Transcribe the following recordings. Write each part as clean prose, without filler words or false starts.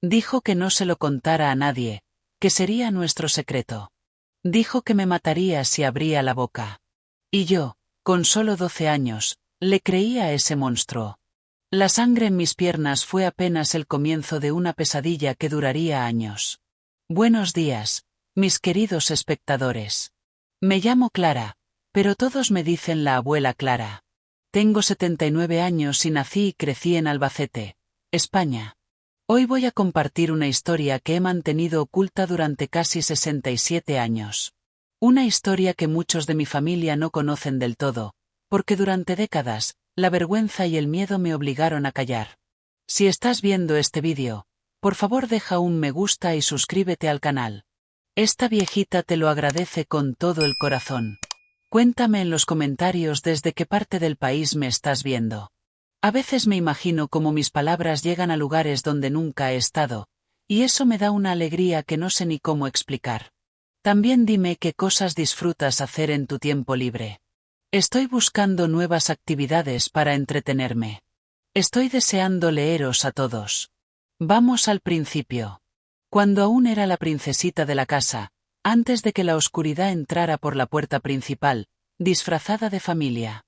Dijo que no se lo contara a nadie, que sería nuestro secreto. Dijo que me mataría si abría la boca. Y yo, con solo 12 años, le creí a ese monstruo. La sangre en mis piernas fue apenas el comienzo de una pesadilla que duraría años. Buenos días, mis queridos espectadores. Me llamo Clara, pero todos me dicen la abuela Clara. Tengo 79 años y nací y crecí en Albacete, España. Hoy voy a compartir una historia que he mantenido oculta durante casi 67 años. Una historia que muchos de mi familia no conocen del todo, porque durante décadas, la vergüenza y el miedo me obligaron a callar. Si estás viendo este vídeo, por favor deja un me gusta y suscríbete al canal. Esta viejita te lo agradece con todo el corazón. Cuéntame en los comentarios desde qué parte del país me estás viendo. A veces me imagino cómo mis palabras llegan a lugares donde nunca he estado, y eso me da una alegría que no sé ni cómo explicar. También dime qué cosas disfrutas hacer en tu tiempo libre. Estoy buscando nuevas actividades para entretenerme. Estoy deseando leeros a todos. Vamos al principio. Cuando aún era la princesita de la casa, antes de que la oscuridad entrara por la puerta principal, disfrazada de familia.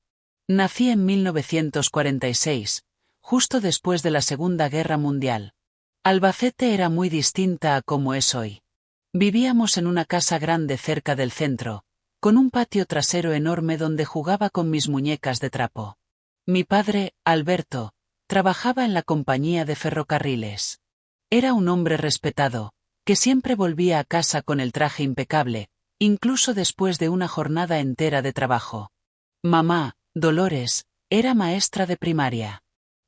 Nací en 1946, justo después de la Segunda Guerra Mundial. Albacete era muy distinta a como es hoy. Vivíamos en una casa grande cerca del centro, con un patio trasero enorme donde jugaba con mis muñecas de trapo. Mi padre, Alberto, trabajaba en la compañía de ferrocarriles. Era un hombre respetado, que siempre volvía a casa con el traje impecable, incluso después de una jornada entera de trabajo. Mamá, Dolores, era maestra de primaria.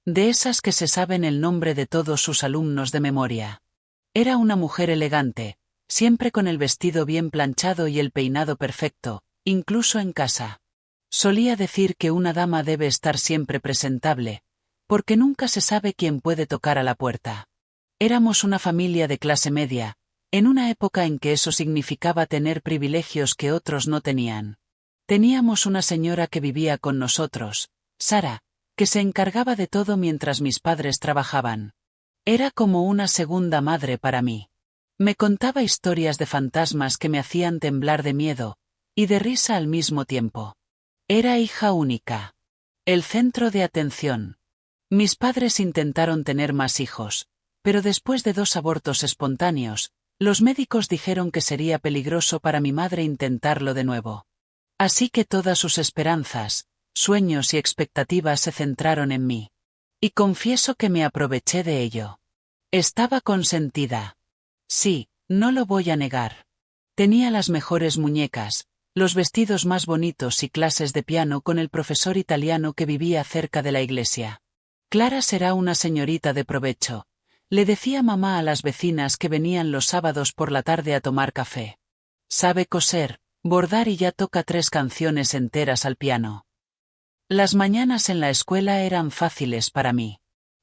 De esas que se saben el nombre de todos sus alumnos de memoria. Era una mujer elegante, siempre con el vestido bien planchado y el peinado perfecto, incluso en casa. Solía decir que una dama debe estar siempre presentable, porque nunca se sabe quién puede tocar a la puerta. Éramos una familia de clase media, en una época en que eso significaba tener privilegios que otros no tenían. Teníamos una señora que vivía con nosotros, Sara, que se encargaba de todo mientras mis padres trabajaban. Era como una segunda madre para mí. Me contaba historias de fantasmas que me hacían temblar de miedo, y de risa al mismo tiempo. Era hija única. El centro de atención. Mis padres intentaron tener más hijos, pero después de 2 abortos espontáneos, los médicos dijeron que sería peligroso para mi madre intentarlo de nuevo. Así que todas sus esperanzas, sueños y expectativas se centraron en mí. Y confieso que me aproveché de ello. Estaba consentida. Sí, no lo voy a negar. Tenía las mejores muñecas, los vestidos más bonitos y clases de piano con el profesor italiano que vivía cerca de la iglesia. Clara será una señorita de provecho, le decía mamá a las vecinas que venían los sábados por la tarde a tomar café. Sabe coser, bordar y ya toca 3 canciones enteras al piano. Las mañanas en la escuela eran fáciles para mí.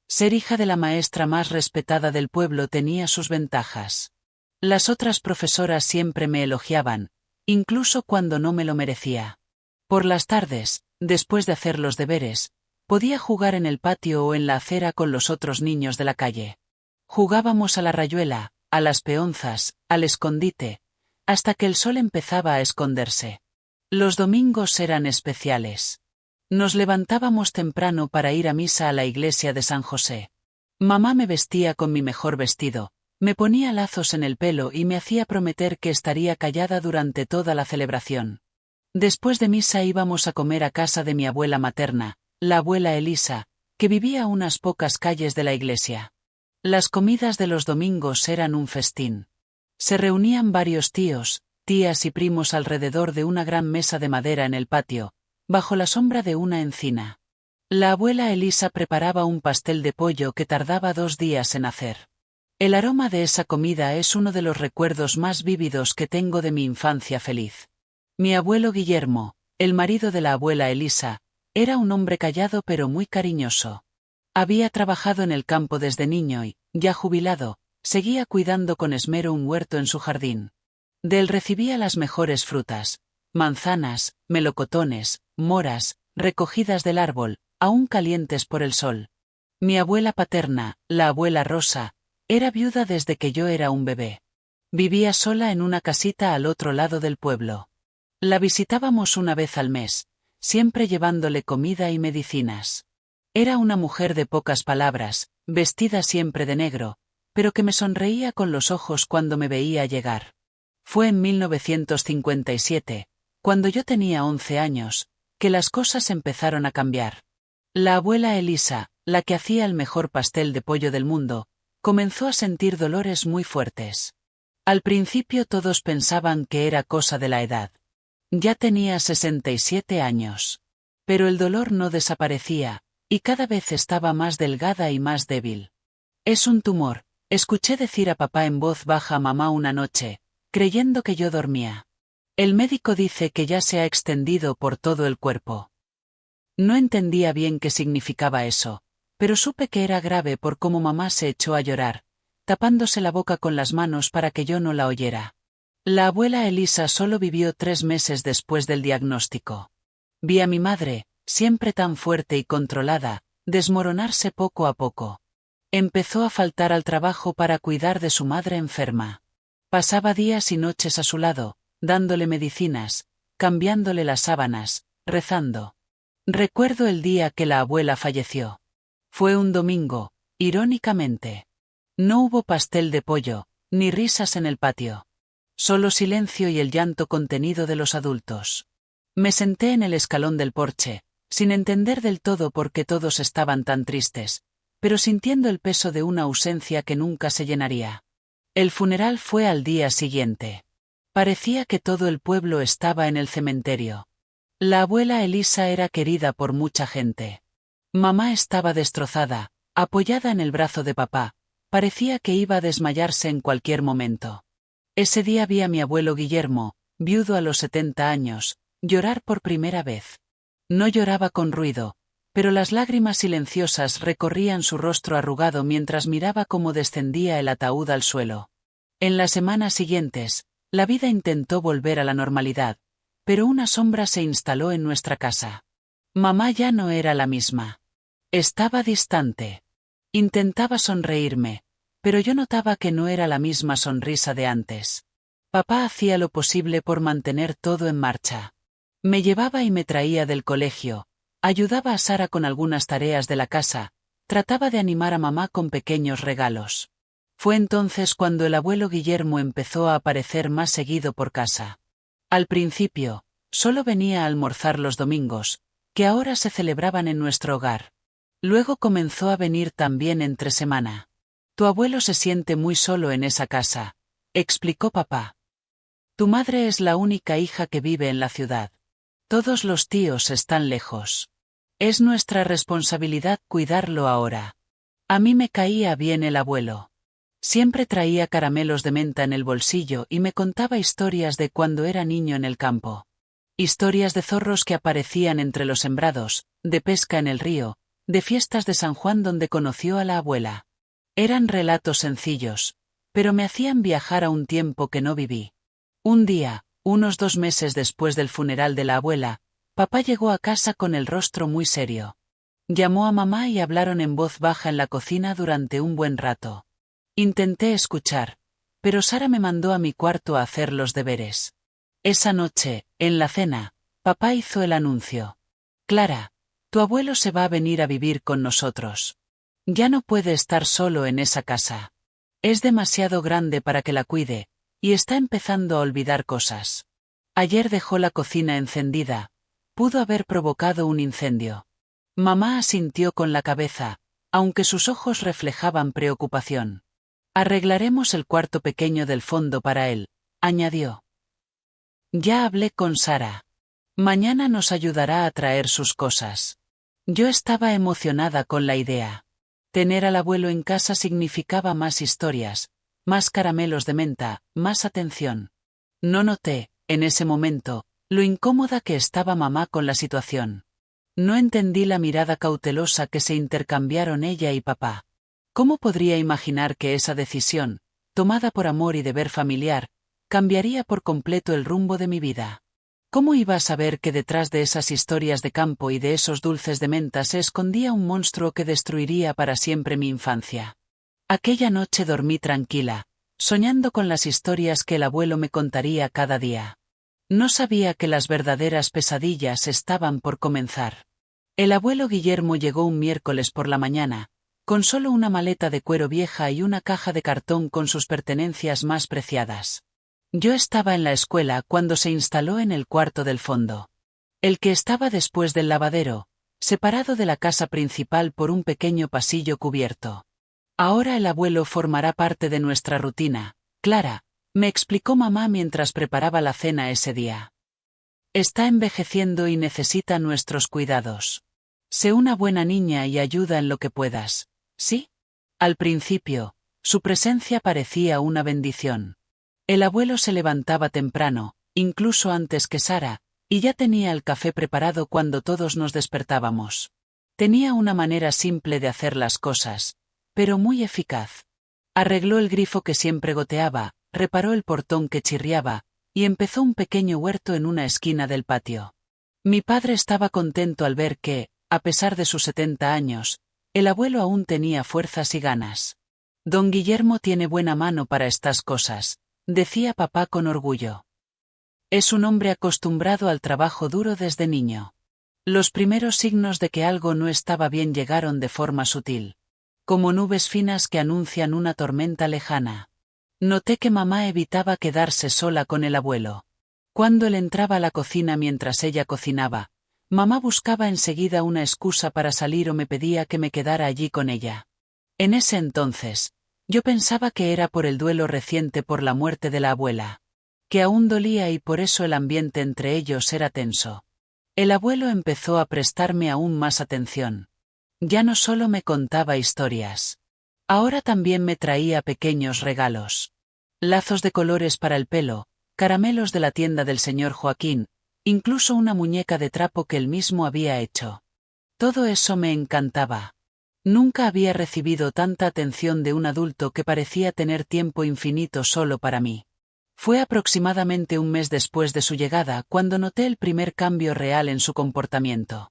Ser hija de la maestra más respetada del pueblo tenía sus ventajas. Las otras profesoras siempre me elogiaban, incluso cuando no me lo merecía. Por las tardes, después de hacer los deberes, podía jugar en el patio o en la acera con los otros niños de la calle. Jugábamos a la rayuela, a las peonzas, al escondite, hasta que el sol empezaba a esconderse. Los domingos eran especiales. Nos levantábamos temprano para ir a misa a la iglesia de San José. Mamá me vestía con mi mejor vestido, me ponía lazos en el pelo y me hacía prometer que estaría callada durante toda la celebración. Después de misa íbamos a comer a casa de mi abuela materna, la abuela Elisa, que vivía a unas pocas calles de la iglesia. Las comidas de los domingos eran un festín. Se reunían varios tíos, tías y primos alrededor de una gran mesa de madera en el patio, bajo la sombra de una encina. La abuela Elisa preparaba un pastel de pollo que tardaba 2 días en hacer. El aroma de esa comida es uno de los recuerdos más vívidos que tengo de mi infancia feliz. Mi abuelo Guillermo, el marido de la abuela Elisa, era un hombre callado pero muy cariñoso. Había trabajado en el campo desde niño y, ya jubilado, seguía cuidando con esmero un huerto en su jardín. De él recibía las mejores frutas, manzanas, melocotones, moras, recogidas del árbol, aún calientes por el sol. Mi abuela paterna, la abuela Rosa, Era viuda desde que yo era un bebé. Vivía sola en una casita al otro lado del pueblo. La visitábamos una vez al mes, siempre llevándole comida y medicinas. Era una mujer de pocas palabras, vestida siempre de negro, pero que me sonreía con los ojos cuando me veía llegar. Fue en 1957, cuando yo tenía 11 años, que las cosas empezaron a cambiar. La abuela Elisa, la que hacía el mejor pastel de pollo del mundo, comenzó a sentir dolores muy fuertes. Al principio todos pensaban que era cosa de la edad. Ya tenía 67 años. Pero el dolor no desaparecía, y cada vez estaba más delgada y más débil. Es un tumor, escuché decir a papá en voz baja a mamá una noche, creyendo que yo dormía. El médico dice que ya se ha extendido por todo el cuerpo. No entendía bien qué significaba eso, pero supe que era grave por cómo mamá se echó a llorar, tapándose la boca con las manos para que yo no la oyera. La abuela Elisa solo vivió 3 meses después del diagnóstico. Vi a mi madre, siempre tan fuerte y controlada, desmoronarse poco a poco. Empezó a faltar al trabajo para cuidar de su madre enferma. Pasaba días y noches a su lado, dándole medicinas, cambiándole las sábanas, rezando. Recuerdo el día que la abuela falleció. Fue un domingo, irónicamente. No hubo pastel de pollo, ni risas en el patio. Solo silencio y el llanto contenido de los adultos. Me senté en el escalón del porche, sin entender del todo por qué todos estaban tan tristes, pero sintiendo el peso de una ausencia que nunca se llenaría. El funeral fue al día siguiente. Parecía que todo el pueblo estaba en el cementerio. La abuela Elisa era querida por mucha gente. Mamá estaba destrozada, apoyada en el brazo de papá, parecía que iba a desmayarse en cualquier momento. Ese día vi a mi abuelo Guillermo, viudo a los 70 años, llorar por primera vez. No lloraba con ruido, pero las lágrimas silenciosas recorrían su rostro arrugado mientras miraba cómo descendía el ataúd al suelo. En las semanas siguientes, la vida intentó volver a la normalidad, pero una sombra se instaló en nuestra casa. Mamá ya no era la misma. Estaba distante. Intentaba sonreírme, pero yo notaba que no era la misma sonrisa de antes. Papá hacía lo posible por mantener todo en marcha. Me llevaba y me traía del colegio, ayudaba a Sara con algunas tareas de la casa, trataba de animar a mamá con pequeños regalos. Fue entonces cuando el abuelo Guillermo empezó a aparecer más seguido por casa. Al principio, solo venía a almorzar los domingos, que ahora se celebraban en nuestro hogar. Luego comenzó a venir también entre semana. Tu abuelo se siente muy solo en esa casa, explicó papá. Tu madre es la única hija que vive en la ciudad. Todos los tíos están lejos. Es nuestra responsabilidad cuidarlo ahora. A mí me caía bien el abuelo. Siempre traía caramelos de menta en el bolsillo y me contaba historias de cuando era niño en el campo. Historias de zorros que aparecían entre los sembrados, de pesca en el río, de fiestas de San Juan donde conoció a la abuela. Eran relatos sencillos, pero me hacían viajar a un tiempo que no viví. Un día, unos 2 meses después del funeral de la abuela, papá llegó a casa con el rostro muy serio. Llamó a mamá y hablaron en voz baja en la cocina durante un buen rato. Intenté escuchar, pero Sara me mandó a mi cuarto a hacer los deberes. Esa noche, en la cena, papá hizo el anuncio. Clara, tu abuelo se va a venir a vivir con nosotros. Ya no puede estar solo en esa casa. Es demasiado grande para que la cuide, y está empezando a olvidar cosas. Ayer dejó la cocina encendida, pudo haber provocado un incendio. Mamá asintió con la cabeza, aunque sus ojos reflejaban preocupación. Arreglaremos el cuarto pequeño del fondo para él, añadió. Ya hablé con Sara. Mañana nos ayudará a traer sus cosas. Yo estaba emocionada con la idea. Tener al abuelo en casa significaba más historias, más caramelos de menta, más atención. No noté, en ese momento, lo incómoda que estaba mamá con la situación. No entendí la mirada cautelosa que se intercambiaron ella y papá. ¿Cómo podría imaginar que esa decisión, tomada por amor y deber familiar, cambiaría por completo el rumbo de mi vida? ¿Cómo iba a saber que detrás de esas historias de campo y de esos dulces de menta se escondía un monstruo que destruiría para siempre mi infancia? Aquella noche dormí tranquila, soñando con las historias que el abuelo me contaría cada día. No sabía que las verdaderas pesadillas estaban por comenzar. El abuelo Guillermo llegó un miércoles por la mañana, con solo una maleta de cuero vieja y una caja de cartón con sus pertenencias más preciadas. Yo estaba en la escuela cuando se instaló en el cuarto del fondo. El que estaba después del lavadero, separado de la casa principal por un pequeño pasillo cubierto. Ahora el abuelo formará parte de nuestra rutina, Clara, me explicó mamá mientras preparaba la cena ese día. Está envejeciendo y necesita nuestros cuidados. Sé una buena niña y ayuda en lo que puedas, ¿sí? Al principio, su presencia parecía una bendición. El abuelo se levantaba temprano, incluso antes que Sara, y ya tenía el café preparado cuando todos nos despertábamos. Tenía una manera simple de hacer las cosas, pero muy eficaz. Arregló el grifo que siempre goteaba, reparó el portón que chirriaba, y empezó un pequeño huerto en una esquina del patio. Mi padre estaba contento al ver que, a pesar de sus 70 años, el abuelo aún tenía fuerzas y ganas. Don Guillermo tiene buena mano para estas cosas, decía papá con orgullo. Es un hombre acostumbrado al trabajo duro desde niño. Los primeros signos de que algo no estaba bien llegaron de forma sutil. Como nubes finas que anuncian una tormenta lejana. Noté que mamá evitaba quedarse sola con el abuelo. Cuando él entraba a la cocina mientras ella cocinaba, mamá buscaba enseguida una excusa para salir o me pedía que me quedara allí con ella. En ese entonces, yo pensaba que era por el duelo reciente por la muerte de la abuela. Que aún dolía y por eso el ambiente entre ellos era tenso. El abuelo empezó a prestarme aún más atención. Ya no solo me contaba historias. Ahora también me traía pequeños regalos. Lazos de colores para el pelo, caramelos de la tienda del señor Joaquín, incluso una muñeca de trapo que él mismo había hecho. Todo eso me encantaba. Nunca había recibido tanta atención de un adulto que parecía tener tiempo infinito solo para mí. Fue aproximadamente un mes después de su llegada cuando noté el primer cambio real en su comportamiento.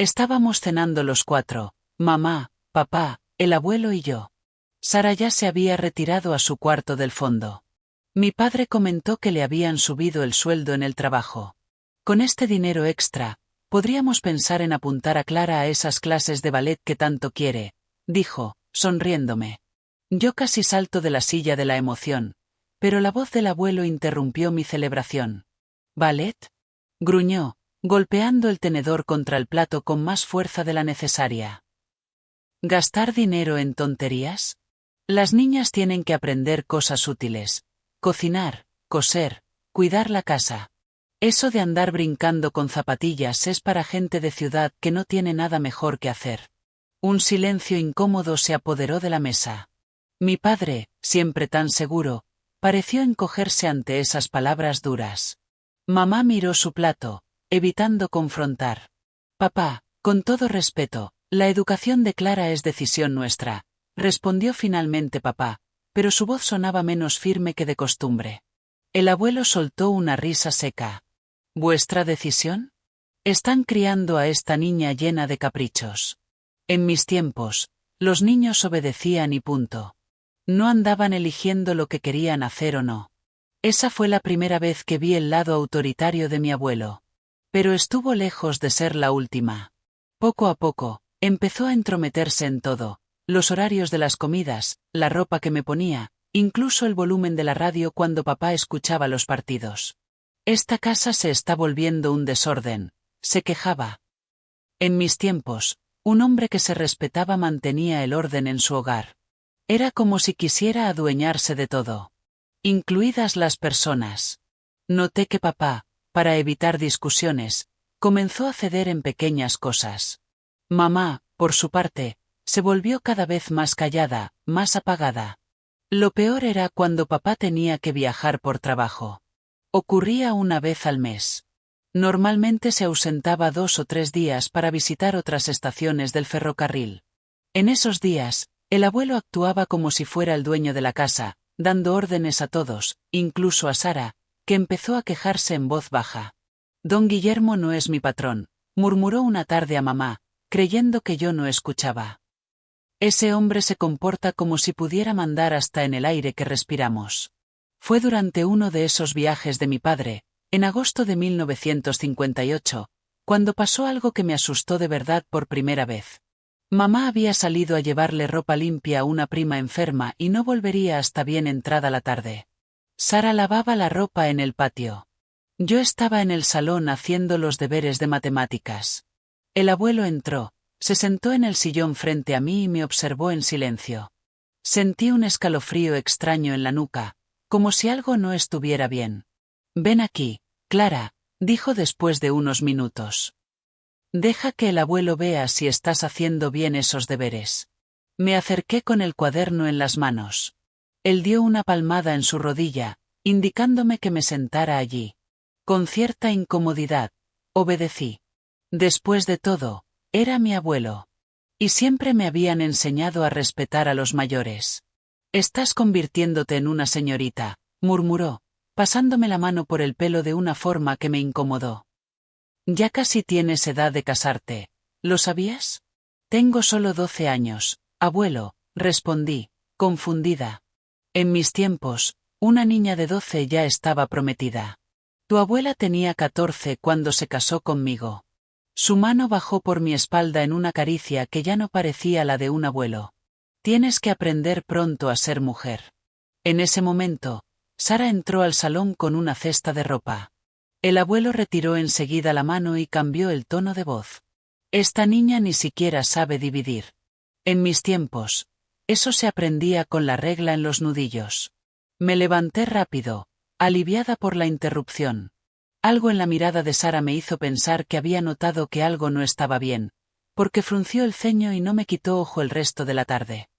Estábamos cenando los cuatro, mamá, papá, el abuelo y yo. Sara ya se había retirado a su cuarto del fondo. Mi padre comentó que le habían subido el sueldo en el trabajo. Con este dinero extra, podríamos pensar en apuntar a Clara a esas clases de ballet que tanto quiere, dijo, sonriéndome. Yo casi salto de la silla de la emoción, pero la voz del abuelo interrumpió mi celebración. ¿Ballet? Gruñó, golpeando el tenedor contra el plato con más fuerza de la necesaria. ¿Gastar dinero en tonterías? Las niñas tienen que aprender cosas útiles. Cocinar, coser, cuidar la casa. Eso de andar brincando con zapatillas es para gente de ciudad que no tiene nada mejor que hacer. Un silencio incómodo se apoderó de la mesa. Mi padre, siempre tan seguro, pareció encogerse ante esas palabras duras. Mamá miró su plato, evitando confrontar. Papá, con todo respeto, la educación de Clara es decisión nuestra, respondió finalmente papá, pero su voz sonaba menos firme que de costumbre. El abuelo soltó una risa seca. ¿Vuestra decisión? Están criando a esta niña llena de caprichos. En mis tiempos, los niños obedecían y punto. No andaban eligiendo lo que querían hacer o no. Esa fue la primera vez que vi el lado autoritario de mi abuelo. Pero estuvo lejos de ser la última. Poco a poco, empezó a entrometerse en todo, los horarios de las comidas, la ropa que me ponía, incluso el volumen de la radio cuando papá escuchaba los partidos. Esta casa se está volviendo un desorden, se quejaba. En mis tiempos, un hombre que se respetaba mantenía el orden en su hogar. Era como si quisiera adueñarse de todo. Incluidas las personas. Noté que papá, para evitar discusiones, comenzó a ceder en pequeñas cosas. Mamá, por su parte, se volvió cada vez más callada, más apagada. Lo peor era cuando papá tenía que viajar por trabajo. Ocurría una vez al mes. Normalmente se ausentaba 2 o 3 días para visitar otras estaciones del ferrocarril. En esos días, el abuelo actuaba como si fuera el dueño de la casa, dando órdenes a todos, incluso a Sara, que empezó a quejarse en voz baja. Don Guillermo no es mi patrón, murmuró una tarde a mamá, creyendo que yo no escuchaba. Ese hombre se comporta como si pudiera mandar hasta en el aire que respiramos. Fue durante uno de esos viajes de mi padre, en agosto de 1958, cuando pasó algo que me asustó de verdad por primera vez. Mamá había salido a llevarle ropa limpia a una prima enferma y no volvería hasta bien entrada la tarde. Sara lavaba la ropa en el patio. Yo estaba en el salón haciendo los deberes de matemáticas. El abuelo entró, se sentó en el sillón frente a mí y me observó en silencio. Sentí un escalofrío extraño en la nuca, como si algo no estuviera bien. «Ven aquí, Clara», dijo después de unos minutos. «Deja que el abuelo vea si estás haciendo bien esos deberes». Me acerqué con el cuaderno en las manos. Él dio una palmada en su rodilla, indicándome que me sentara allí. Con cierta incomodidad, obedecí. Después de todo, era mi abuelo. Y siempre me habían enseñado a respetar a los mayores. «Estás convirtiéndote en una señorita», murmuró, pasándome la mano por el pelo de una forma que me incomodó. «Ya casi tienes edad de casarte, ¿lo sabías?» «Tengo solo 12 años, abuelo», respondí, confundida. En mis tiempos, una niña de 12 ya estaba prometida. Tu abuela tenía 14 cuando se casó conmigo. Su mano bajó por mi espalda en una caricia que ya no parecía la de un abuelo. Tienes que aprender pronto a ser mujer. En ese momento, Sara entró al salón con una cesta de ropa. El abuelo retiró enseguida la mano y cambió el tono de voz. Esta niña ni siquiera sabe dividir. En mis tiempos, eso se aprendía con la regla en los nudillos. Me levanté rápido, aliviada por la interrupción. Algo en la mirada de Sara me hizo pensar que había notado que algo no estaba bien, porque frunció el ceño y no me quitó ojo el resto de la tarde.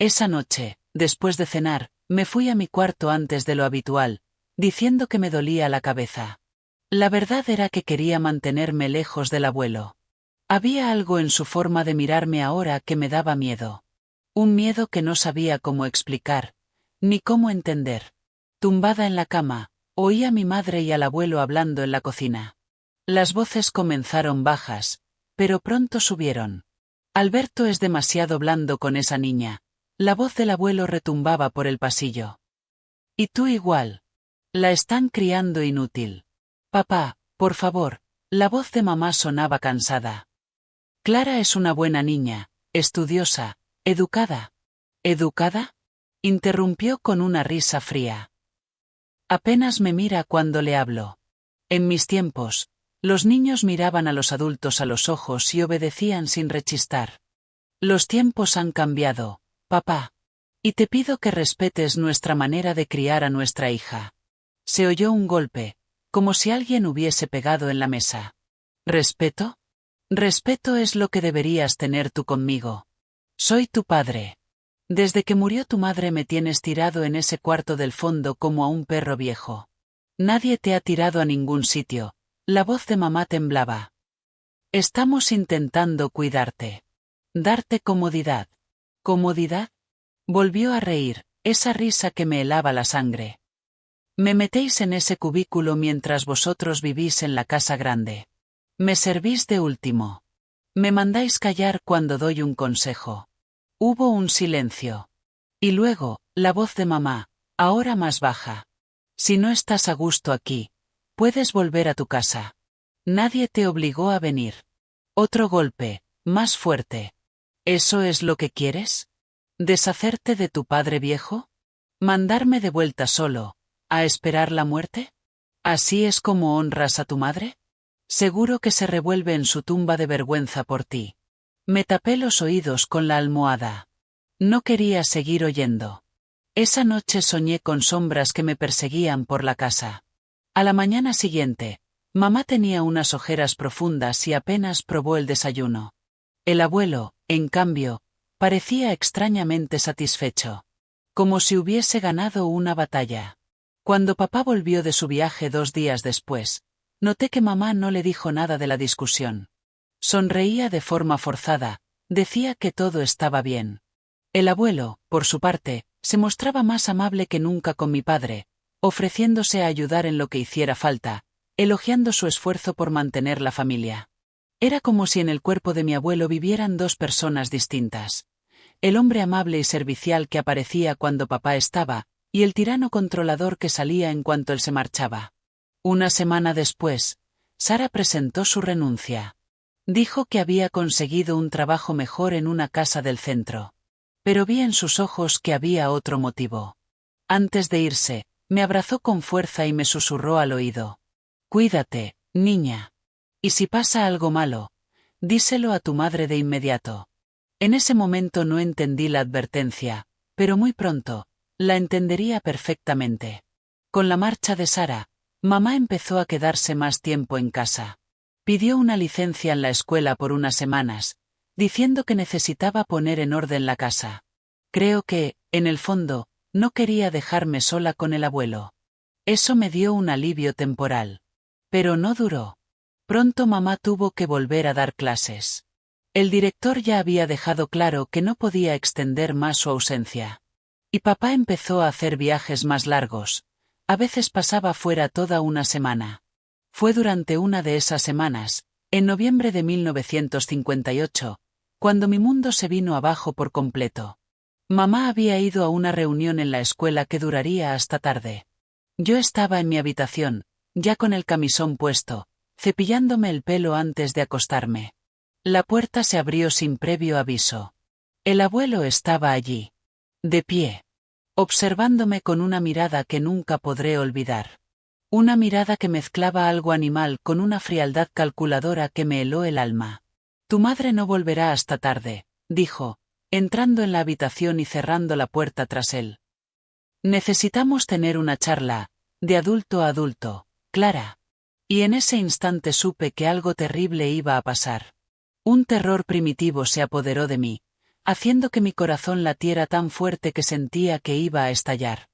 Esa noche, después de cenar, me fui a mi cuarto antes de lo habitual, diciendo que me dolía la cabeza. La verdad era que quería mantenerme lejos del abuelo. Había algo en su forma de mirarme ahora que me daba miedo. Un miedo que no sabía cómo explicar, ni cómo entender. Tumbada en la cama, oí a mi madre y al abuelo hablando en la cocina. Las voces comenzaron bajas, pero pronto subieron. «Alberto es demasiado blando con esa niña», la voz del abuelo retumbaba por el pasillo. «Y tú igual. La están criando inútil. Papá, por favor», la voz de mamá sonaba cansada. «Clara es una buena niña, estudiosa, educada». «¿Educada?», interrumpió con una risa fría. «Apenas me mira cuando le hablo. En mis tiempos, los niños miraban a los adultos a los ojos y obedecían sin rechistar. Los tiempos han cambiado, papá. Y te pido que respetes nuestra manera de criar a nuestra hija». Se oyó un golpe, como si alguien hubiese pegado en la mesa. «¿Respeto? Respeto es lo que deberías tener tú conmigo. Soy tu padre. Desde que murió tu madre me tienes tirado en ese cuarto del fondo como a un perro viejo. Nadie te ha tirado a ningún sitio». La voz de mamá temblaba. «Estamos intentando cuidarte. Darte comodidad». «¿Comodidad?». Volvió a reír, esa risa que me helaba la sangre. «Me metéis en ese cubículo mientras vosotros vivís en la casa grande. Me servís de último. Me mandáis callar cuando doy un consejo». Hubo un silencio. Y luego, la voz de mamá, ahora más baja. «Si no estás a gusto aquí, puedes volver a tu casa. Nadie te obligó a venir». Otro golpe, más fuerte. «¿Eso es lo que quieres? ¿Deshacerte de tu padre viejo? ¿Mandarme de vuelta solo, a esperar la muerte? ¿Así es como honras a tu madre? Seguro que se revuelve en su tumba de vergüenza por ti». Me tapé los oídos con la almohada. No quería seguir oyendo. Esa noche soñé con sombras que me perseguían por la casa. A la mañana siguiente, mamá tenía unas ojeras profundas y apenas probó el desayuno. El abuelo, en cambio, parecía extrañamente satisfecho. Como si hubiese ganado una batalla. Cuando papá volvió de su viaje 2 días después, noté que mamá no le dijo nada de la discusión. Sonreía de forma forzada, decía que todo estaba bien. El abuelo, por su parte, se mostraba más amable que nunca con mi padre, ofreciéndose a ayudar en lo que hiciera falta, elogiando su esfuerzo por mantener la familia. Era como si en el cuerpo de mi abuelo vivieran 2 personas distintas. el hombre amable y servicial que aparecía cuando papá estaba, y el tirano controlador que salía en cuanto él se marchaba. Una semana después, Sara presentó su renuncia. Dijo que había conseguido un trabajo mejor en una casa del centro. Pero vi en sus ojos que había otro motivo. Antes de irse, me abrazó con fuerza y me susurró al oído. Cuídate, niña. Y si pasa algo malo, díselo a tu madre de inmediato. En ese momento no entendí la advertencia, pero muy pronto, la entendería perfectamente. Con la marcha de Sara, mamá empezó a quedarse más tiempo en casa. Pidió una licencia en la escuela por unas semanas, diciendo que necesitaba poner en orden la casa. Creo que, en el fondo, no quería dejarme sola con el abuelo. Eso me dio un alivio temporal. Pero no duró. Pronto mamá tuvo que volver a dar clases. El director ya había dejado claro que no podía extender más su ausencia. Y papá empezó a hacer viajes más largos. A veces pasaba fuera toda una semana. Fue durante una de esas semanas, en noviembre de 1958, cuando mi mundo se vino abajo por completo. Mamá había ido a una reunión en la escuela que duraría hasta tarde. Yo estaba en mi habitación, ya con el camisón puesto, cepillándome el pelo antes de acostarme. La puerta se abrió sin previo aviso. El abuelo estaba allí, de pie, observándome con una mirada que nunca podré olvidar. Una mirada que mezclaba algo animal con una frialdad calculadora que me heló el alma. Tu madre no volverá hasta tarde, dijo, entrando en la habitación y cerrando la puerta tras él. Necesitamos tener una charla, de adulto a adulto, Clara. Y en ese instante supe que algo terrible iba a pasar. Un terror primitivo se apoderó de mí, haciendo que mi corazón latiera tan fuerte que sentía que iba a estallar.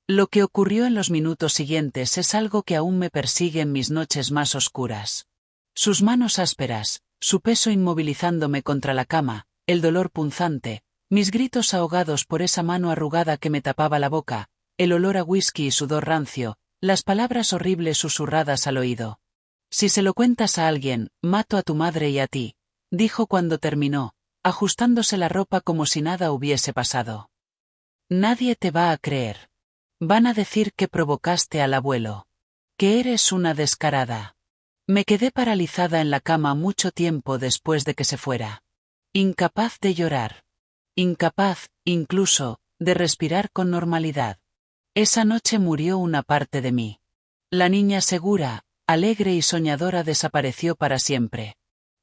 Lo que ocurrió en los minutos siguientes es algo que aún me persigue en mis noches más oscuras. Sus manos ásperas, su peso inmovilizándome contra la cama, el dolor punzante, mis gritos ahogados por esa mano arrugada que me tapaba la boca, el olor a whisky y sudor rancio, las palabras horribles susurradas al oído. Si se lo cuentas a alguien, mato a tu madre y a ti, dijo cuando terminó, ajustándose la ropa como si nada hubiese pasado. Nadie te va a creer. Van a decir que provocaste al abuelo. Que eres una descarada. Me quedé paralizada en la cama mucho tiempo después de que se fuera. Incapaz de llorar. Incapaz, incluso, de respirar con normalidad. Esa noche murió una parte de mí. La niña segura, alegre y soñadora desapareció para siempre.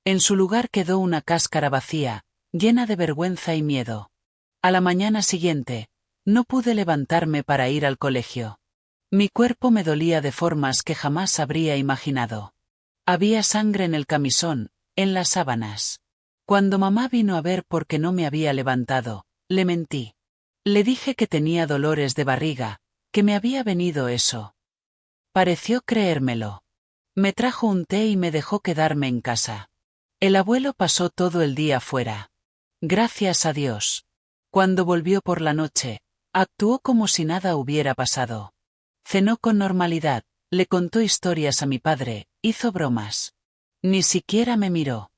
En su lugar quedó una cáscara vacía, llena de vergüenza y miedo. A la mañana siguiente, no pude levantarme para ir al colegio. Mi cuerpo me dolía de formas que jamás habría imaginado. Había sangre en el camisón, en las sábanas. Cuando mamá vino a ver por qué no me había levantado, le mentí. Le dije que tenía dolores de barriga, que me había venido eso. Pareció creérmelo. Me trajo un té y me dejó quedarme en casa. El abuelo pasó todo el día fuera. Gracias a Dios. Cuando volvió por la noche, actuó como si nada hubiera pasado. Cenó con normalidad, le contó historias a mi padre, hizo bromas. Ni siquiera me miró.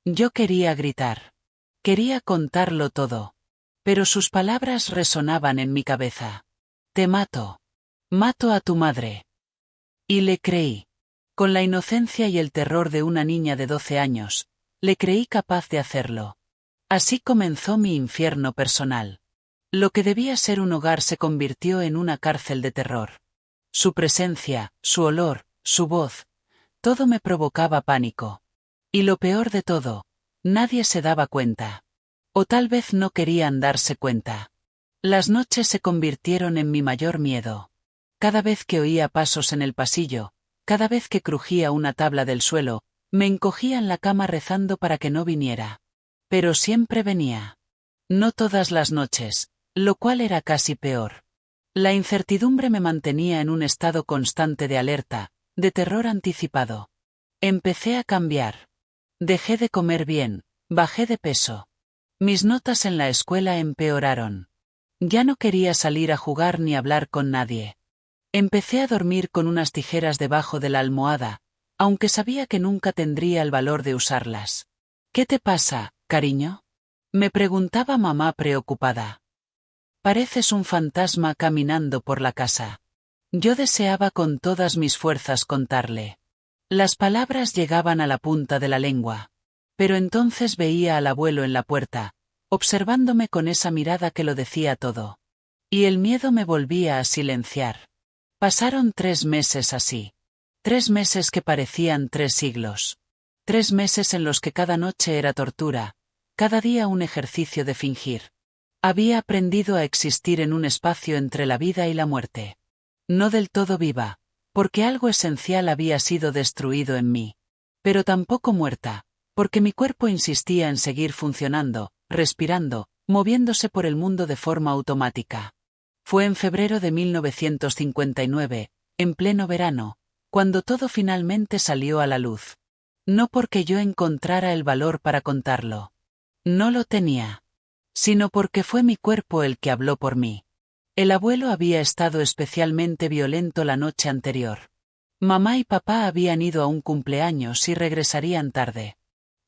Yo quería gritar. Quería contarlo todo. Pero sus palabras resonaban en mi cabeza. Te mato. Mato a tu madre. Y le creí. Con la inocencia y el terror de una niña de 12 años, le creí capaz de hacerlo. Así comenzó mi infierno personal. Lo que debía ser un hogar se convirtió en una cárcel de terror. Su presencia, su olor, su voz, todo me provocaba pánico. Y lo peor de todo, nadie se daba cuenta. O tal vez no querían darse cuenta. Las noches se convirtieron en mi mayor miedo. Cada vez que oía pasos en el pasillo, cada vez que crujía una tabla del suelo, me encogía en la cama rezando para que no viniera. Pero siempre venía. No todas las noches, lo cual era casi peor. La incertidumbre me mantenía en un estado constante de alerta, de terror anticipado. Empecé a cambiar. Dejé de comer bien, bajé de peso. Mis notas en la escuela empeoraron. Ya no quería salir a jugar ni hablar con nadie. Empecé a dormir con unas tijeras debajo de la almohada, aunque sabía que nunca tendría el valor de usarlas. ¿Qué te pasa, cariño? Me preguntaba mamá preocupada. Pareces un fantasma caminando por la casa. Yo deseaba con todas mis fuerzas contarle. Las palabras llegaban a la punta de la lengua. Pero entonces veía al abuelo en la puerta, observándome con esa mirada que lo decía todo. Y el miedo me volvía a silenciar. Pasaron 3 meses así. 3 meses que parecían 3 siglos. 3 meses en los que cada noche era tortura, cada día un ejercicio de fingir. Había aprendido a existir en un espacio entre la vida y la muerte. No del todo viva, porque algo esencial había sido destruido en mí. Pero tampoco muerta, porque mi cuerpo insistía en seguir funcionando, respirando, moviéndose por el mundo de forma automática. Fue en febrero de 1959, en pleno verano, cuando todo finalmente salió a la luz. No porque yo encontrara el valor para contarlo. No lo tenía. Sino porque fue mi cuerpo el que habló por mí. El abuelo había estado especialmente violento la noche anterior. Mamá y papá habían ido a un cumpleaños y regresarían tarde.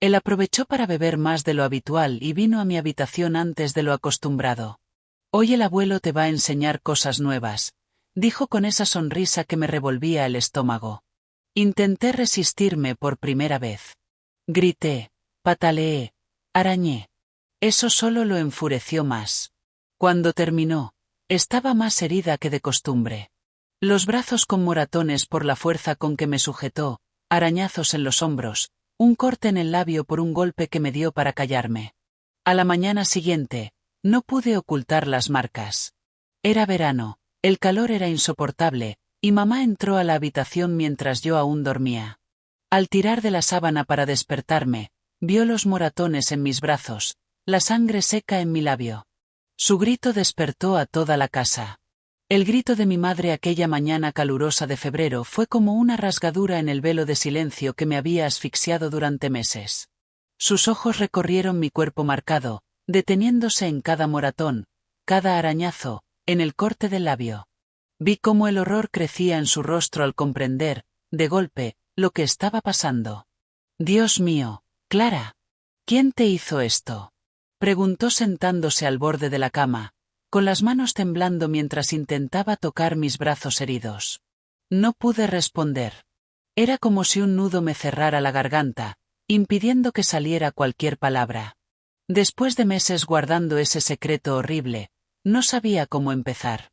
Él aprovechó para beber más de lo habitual y vino a mi habitación antes de lo acostumbrado. Hoy el abuelo te va a enseñar cosas nuevas, dijo con esa sonrisa que me revolvía el estómago. Intenté resistirme por primera vez. Grité, pataleé, arañé. Eso solo lo enfureció más. Cuando terminó, estaba más herida que de costumbre. Los brazos con moratones por la fuerza con que me sujetó, arañazos en los hombros, un corte en el labio por un golpe que me dio para callarme. A la mañana siguiente, no pude ocultar las marcas. Era verano, el calor era insoportable, y mamá entró a la habitación mientras yo aún dormía. Al tirar de la sábana para despertarme, vio los moratones en mis brazos, la sangre seca en mi labio. Su grito despertó a toda la casa. El grito de mi madre aquella mañana calurosa de febrero fue como una rasgadura en el velo de silencio que me había asfixiado durante meses. Sus ojos recorrieron mi cuerpo marcado, deteniéndose en cada moratón, cada arañazo, en el corte del labio. Vi cómo el horror crecía en su rostro al comprender, de golpe, lo que estaba pasando. Dios mío, Clara. ¿Quién te hizo esto? Preguntó sentándose al borde de la cama, con las manos temblando mientras intentaba tocar mis brazos heridos. No pude responder. Era como si un nudo me cerrara la garganta, impidiendo que saliera cualquier palabra. Después de meses guardando ese secreto horrible, no sabía cómo empezar.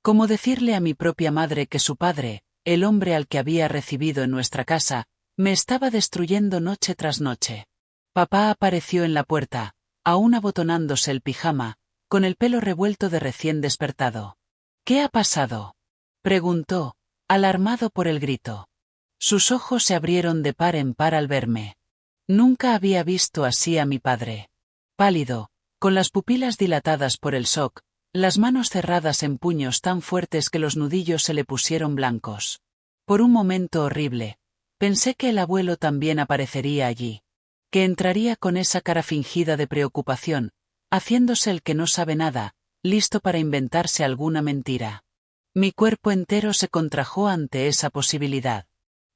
Cómo decirle a mi propia madre que su padre, el hombre al que había recibido en nuestra casa, me estaba destruyendo noche tras noche. Papá apareció en la puerta, aún abotonándose el pijama, con el pelo revuelto de recién despertado. ¿Qué ha pasado? Preguntó, alarmado por el grito. Sus ojos se abrieron de par en par al verme. Nunca había visto así a mi padre. Pálido, con las pupilas dilatadas por el shock, las manos cerradas en puños tan fuertes que los nudillos se le pusieron blancos. Por un momento horrible, pensé que el abuelo también aparecería allí. Que entraría con esa cara fingida de preocupación, haciéndose el que no sabe nada, listo para inventarse alguna mentira. Mi cuerpo entero se contrajo ante esa posibilidad.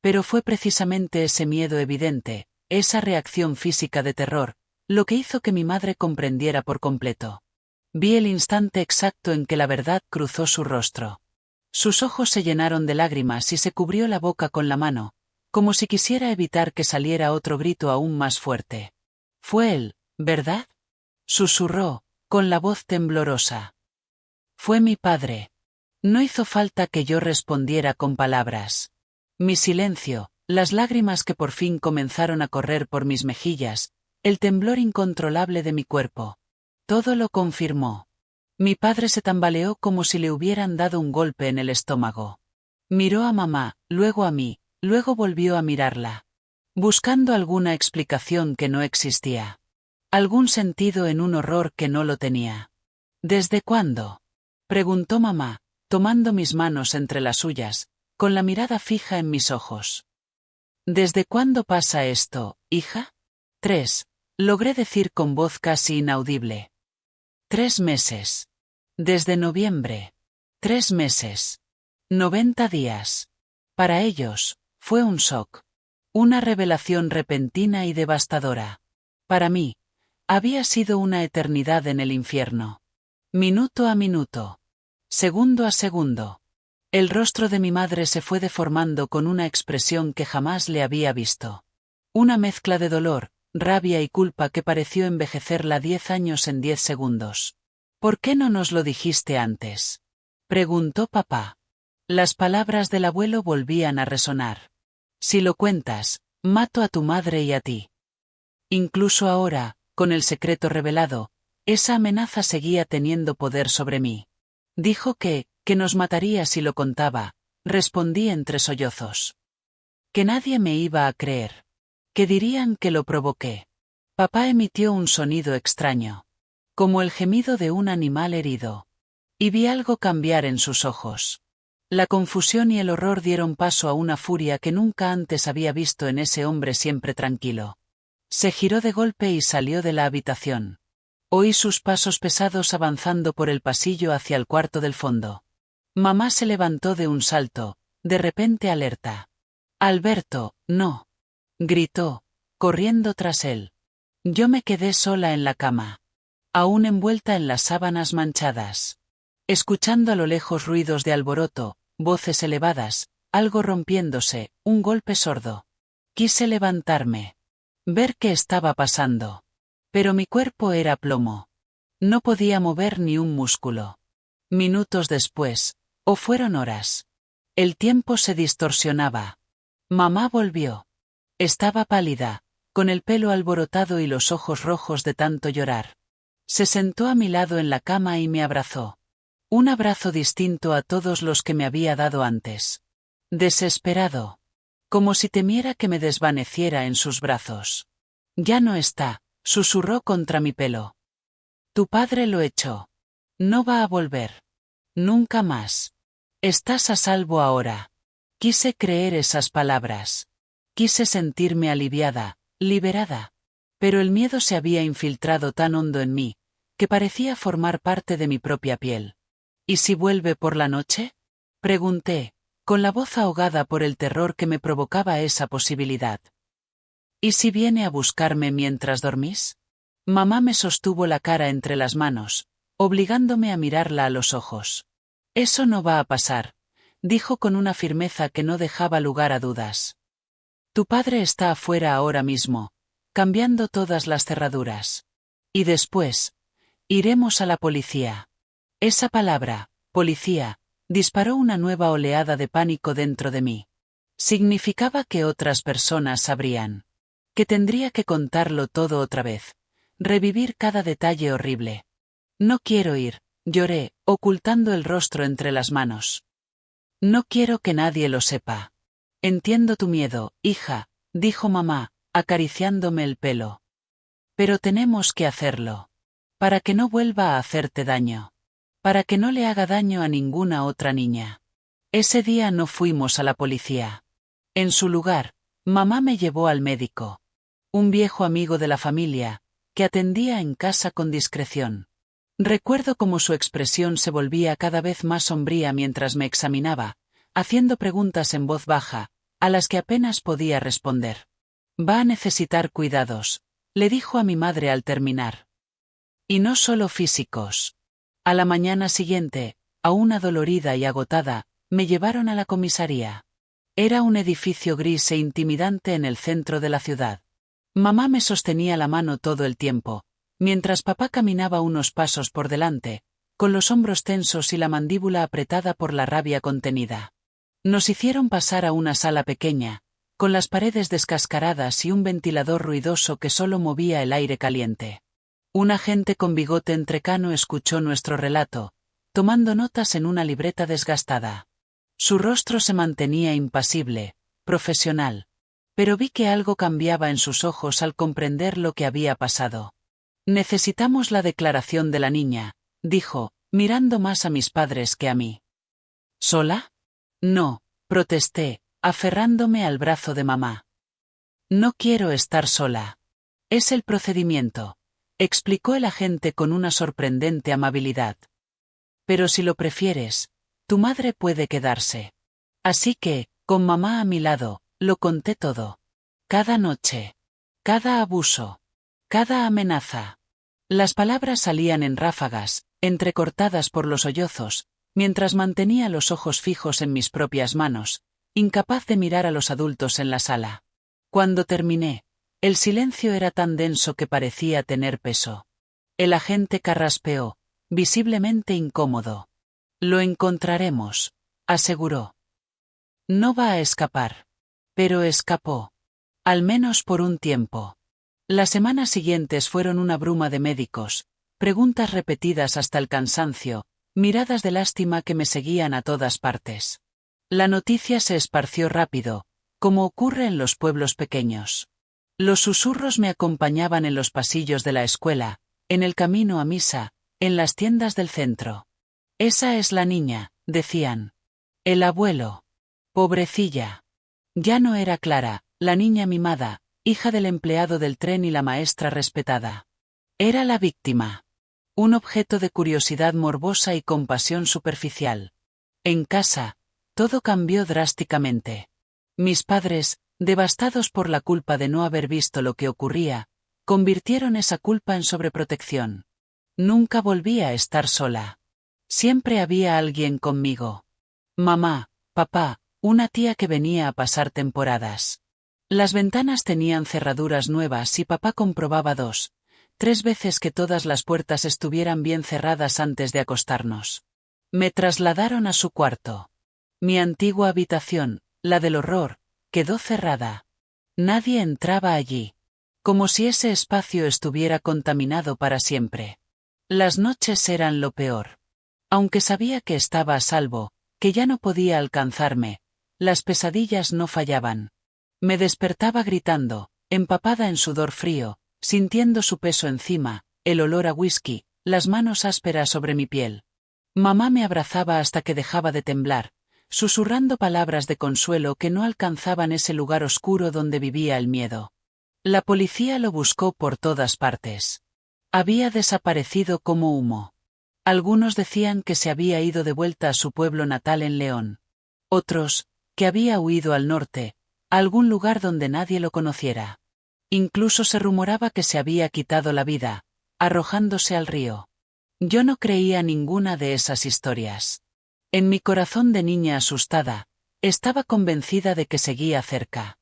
Pero fue precisamente ese miedo evidente, esa reacción física de terror, lo que hizo que mi madre comprendiera por completo. Vi el instante exacto en que la verdad cruzó su rostro. Sus ojos se llenaron de lágrimas y se cubrió la boca con la mano, como si quisiera evitar que saliera otro grito aún más fuerte. Fue él, ¿verdad? Susurró, con la voz temblorosa. Fue mi padre. No hizo falta que yo respondiera con palabras. Mi silencio, las lágrimas que por fin comenzaron a correr por mis mejillas, el temblor incontrolable de mi cuerpo. Todo lo confirmó. Mi padre se tambaleó como si le hubieran dado un golpe en el estómago. Miró a mamá, luego a mí, luego volvió a mirarla. Buscando alguna explicación que no existía. Algún sentido en un horror que no lo tenía. ¿Desde cuándo? Preguntó mamá, tomando mis manos entre las suyas, con la mirada fija en mis ojos. ¿Desde cuándo pasa esto, hija? 3. Logré decir con voz casi inaudible. 3 meses. Desde noviembre. 3 meses. 90 días. Para ellos, fue un shock. Una revelación repentina y devastadora. Para mí, Había sido una eternidad en el infierno. Minuto a minuto. Segundo a segundo. El rostro de mi madre se fue deformando con una expresión que jamás le había visto. Una mezcla de dolor, rabia y culpa que pareció envejecerla 10 años en 10 segundos. ¿Por qué no nos lo dijiste antes?, preguntó papá. Las palabras del abuelo volvían a resonar. Si lo cuentas, mato a tu madre y a ti. Incluso ahora, con el secreto revelado, esa amenaza seguía teniendo poder sobre mí. Dijo que nos mataría si lo contaba, respondí entre sollozos. Que nadie me iba a creer. Que dirían que lo provoqué. Papá emitió un sonido extraño. Como el gemido de un animal herido. Y vi algo cambiar en sus ojos. La confusión y el horror dieron paso a una furia que nunca antes había visto en ese hombre siempre tranquilo. Se giró de golpe y salió de la habitación. Oí sus pasos pesados avanzando por el pasillo hacia el cuarto del fondo. Mamá se levantó de un salto, de repente alerta. «Alberto, no», gritó, corriendo tras él. Yo me quedé sola en la cama, aún envuelta en las sábanas manchadas, escuchando a lo lejos ruidos de alboroto, voces elevadas, algo rompiéndose, un golpe sordo. Quise levantarme, ver qué estaba pasando. Pero mi cuerpo era plomo. No podía mover ni un músculo. Minutos después, o fueron horas. El tiempo se distorsionaba. Mamá volvió. Estaba pálida, con el pelo alborotado y los ojos rojos de tanto llorar. Se sentó a mi lado en la cama y me abrazó. Un abrazo distinto a todos los que me había dado antes. Desesperado. Como si temiera que me desvaneciera en sus brazos. Ya no está, susurró contra mi pelo. Tu padre lo echó. No va a volver. Nunca más. Estás a salvo ahora. Quise creer esas palabras. Quise sentirme aliviada, liberada. Pero el miedo se había infiltrado tan hondo en mí, que parecía formar parte de mi propia piel. ¿Y si vuelve por la noche?, pregunté, con la voz ahogada por el terror que me provocaba esa posibilidad. ¿Y si viene a buscarme mientras dormís? Mamá me sostuvo la cara entre las manos, obligándome a mirarla a los ojos. Eso no va a pasar, dijo con una firmeza que no dejaba lugar a dudas. Tu padre está afuera ahora mismo, cambiando todas las cerraduras. Y después, iremos a la policía. Esa palabra, policía, disparó una nueva oleada de pánico dentro de mí. Significaba que otras personas sabrían. Que tendría que contarlo todo otra vez. Revivir cada detalle horrible. No quiero ir, lloré, ocultando el rostro entre las manos. No quiero que nadie lo sepa. Entiendo tu miedo, hija, dijo mamá, acariciándome el pelo. Pero tenemos que hacerlo. Para que no vuelva a hacerte daño. Para que no le haga daño a ninguna otra niña. Ese día no fuimos a la policía. En su lugar, mamá me llevó al médico. Un viejo amigo de la familia, que atendía en casa con discreción. Recuerdo cómo su expresión se volvía cada vez más sombría mientras me examinaba, haciendo preguntas en voz baja, a las que apenas podía responder. Va a necesitar cuidados, le dijo a mi madre al terminar. Y no solo físicos. A la mañana siguiente, aún adolorida y agotada, me llevaron a la comisaría. Era un edificio gris e intimidante en el centro de la ciudad. Mamá me sostenía la mano todo el tiempo, mientras papá caminaba unos pasos por delante, con los hombros tensos y la mandíbula apretada por la rabia contenida. Nos hicieron pasar a una sala pequeña, con las paredes descascaradas y un ventilador ruidoso que solo movía el aire caliente. Un agente con bigote entrecano escuchó nuestro relato, tomando notas en una libreta desgastada. Su rostro se mantenía impasible, profesional. Pero vi que algo cambiaba en sus ojos al comprender lo que había pasado. Necesitamos la declaración de la niña, dijo, mirando más a mis padres que a mí. ¿Sola? No, protesté, aferrándome al brazo de mamá. No quiero estar sola. Es el procedimiento, explicó el agente con una sorprendente amabilidad. Pero si lo prefieres, tu madre puede quedarse. Así que, con mamá a mi lado, lo conté todo. Cada noche. Cada abuso. Cada amenaza. Las palabras salían en ráfagas, entrecortadas por los sollozos, mientras mantenía los ojos fijos en mis propias manos, incapaz de mirar a los adultos en la sala. Cuando terminé, el silencio era tan denso que parecía tener peso. El agente carraspeó, visiblemente incómodo. Lo encontraremos, aseguró. No va a escapar. Pero escapó. Al menos por un tiempo. Las semanas siguientes fueron una bruma de médicos, preguntas repetidas hasta el cansancio, miradas de lástima que me seguían a todas partes. La noticia se esparció rápido, como ocurre en los pueblos pequeños. Los susurros me acompañaban en los pasillos de la escuela, en el camino a misa, en las tiendas del centro. Esa es la niña, decían. El abuelo. Pobrecilla. Ya no era Clara, la niña mimada, hija del empleado del tren y la maestra respetada. Era la víctima. Un objeto de curiosidad morbosa y compasión superficial. En casa, todo cambió drásticamente. Mis padres, devastados por la culpa de no haber visto lo que ocurría, convirtieron esa culpa en sobreprotección. Nunca volví a estar sola. Siempre había alguien conmigo. Mamá, papá, una tía que venía a pasar temporadas. Las ventanas tenían cerraduras nuevas y papá comprobaba 2, 3 veces que todas las puertas estuvieran bien cerradas antes de acostarnos. Me trasladaron a su cuarto. Mi antigua habitación, la del horror, quedó cerrada. Nadie entraba allí. Como si ese espacio estuviera contaminado para siempre. Las noches eran lo peor. Aunque sabía que estaba a salvo, que ya no podía alcanzarme, las pesadillas no fallaban. Me despertaba gritando, empapada en sudor frío, sintiendo su peso encima, el olor a whisky, las manos ásperas sobre mi piel. Mamá me abrazaba hasta que dejaba de temblar, susurrando palabras de consuelo que no alcanzaban ese lugar oscuro donde vivía el miedo. La policía lo buscó por todas partes. Había desaparecido como humo. Algunos decían que se había ido de vuelta a su pueblo natal en León. Otros, que había huido al norte, a algún lugar donde nadie lo conociera. Incluso se rumoraba que se había quitado la vida, arrojándose al río. Yo no creía ninguna de esas historias. En mi corazón de niña asustada, estaba convencida de que seguía cerca.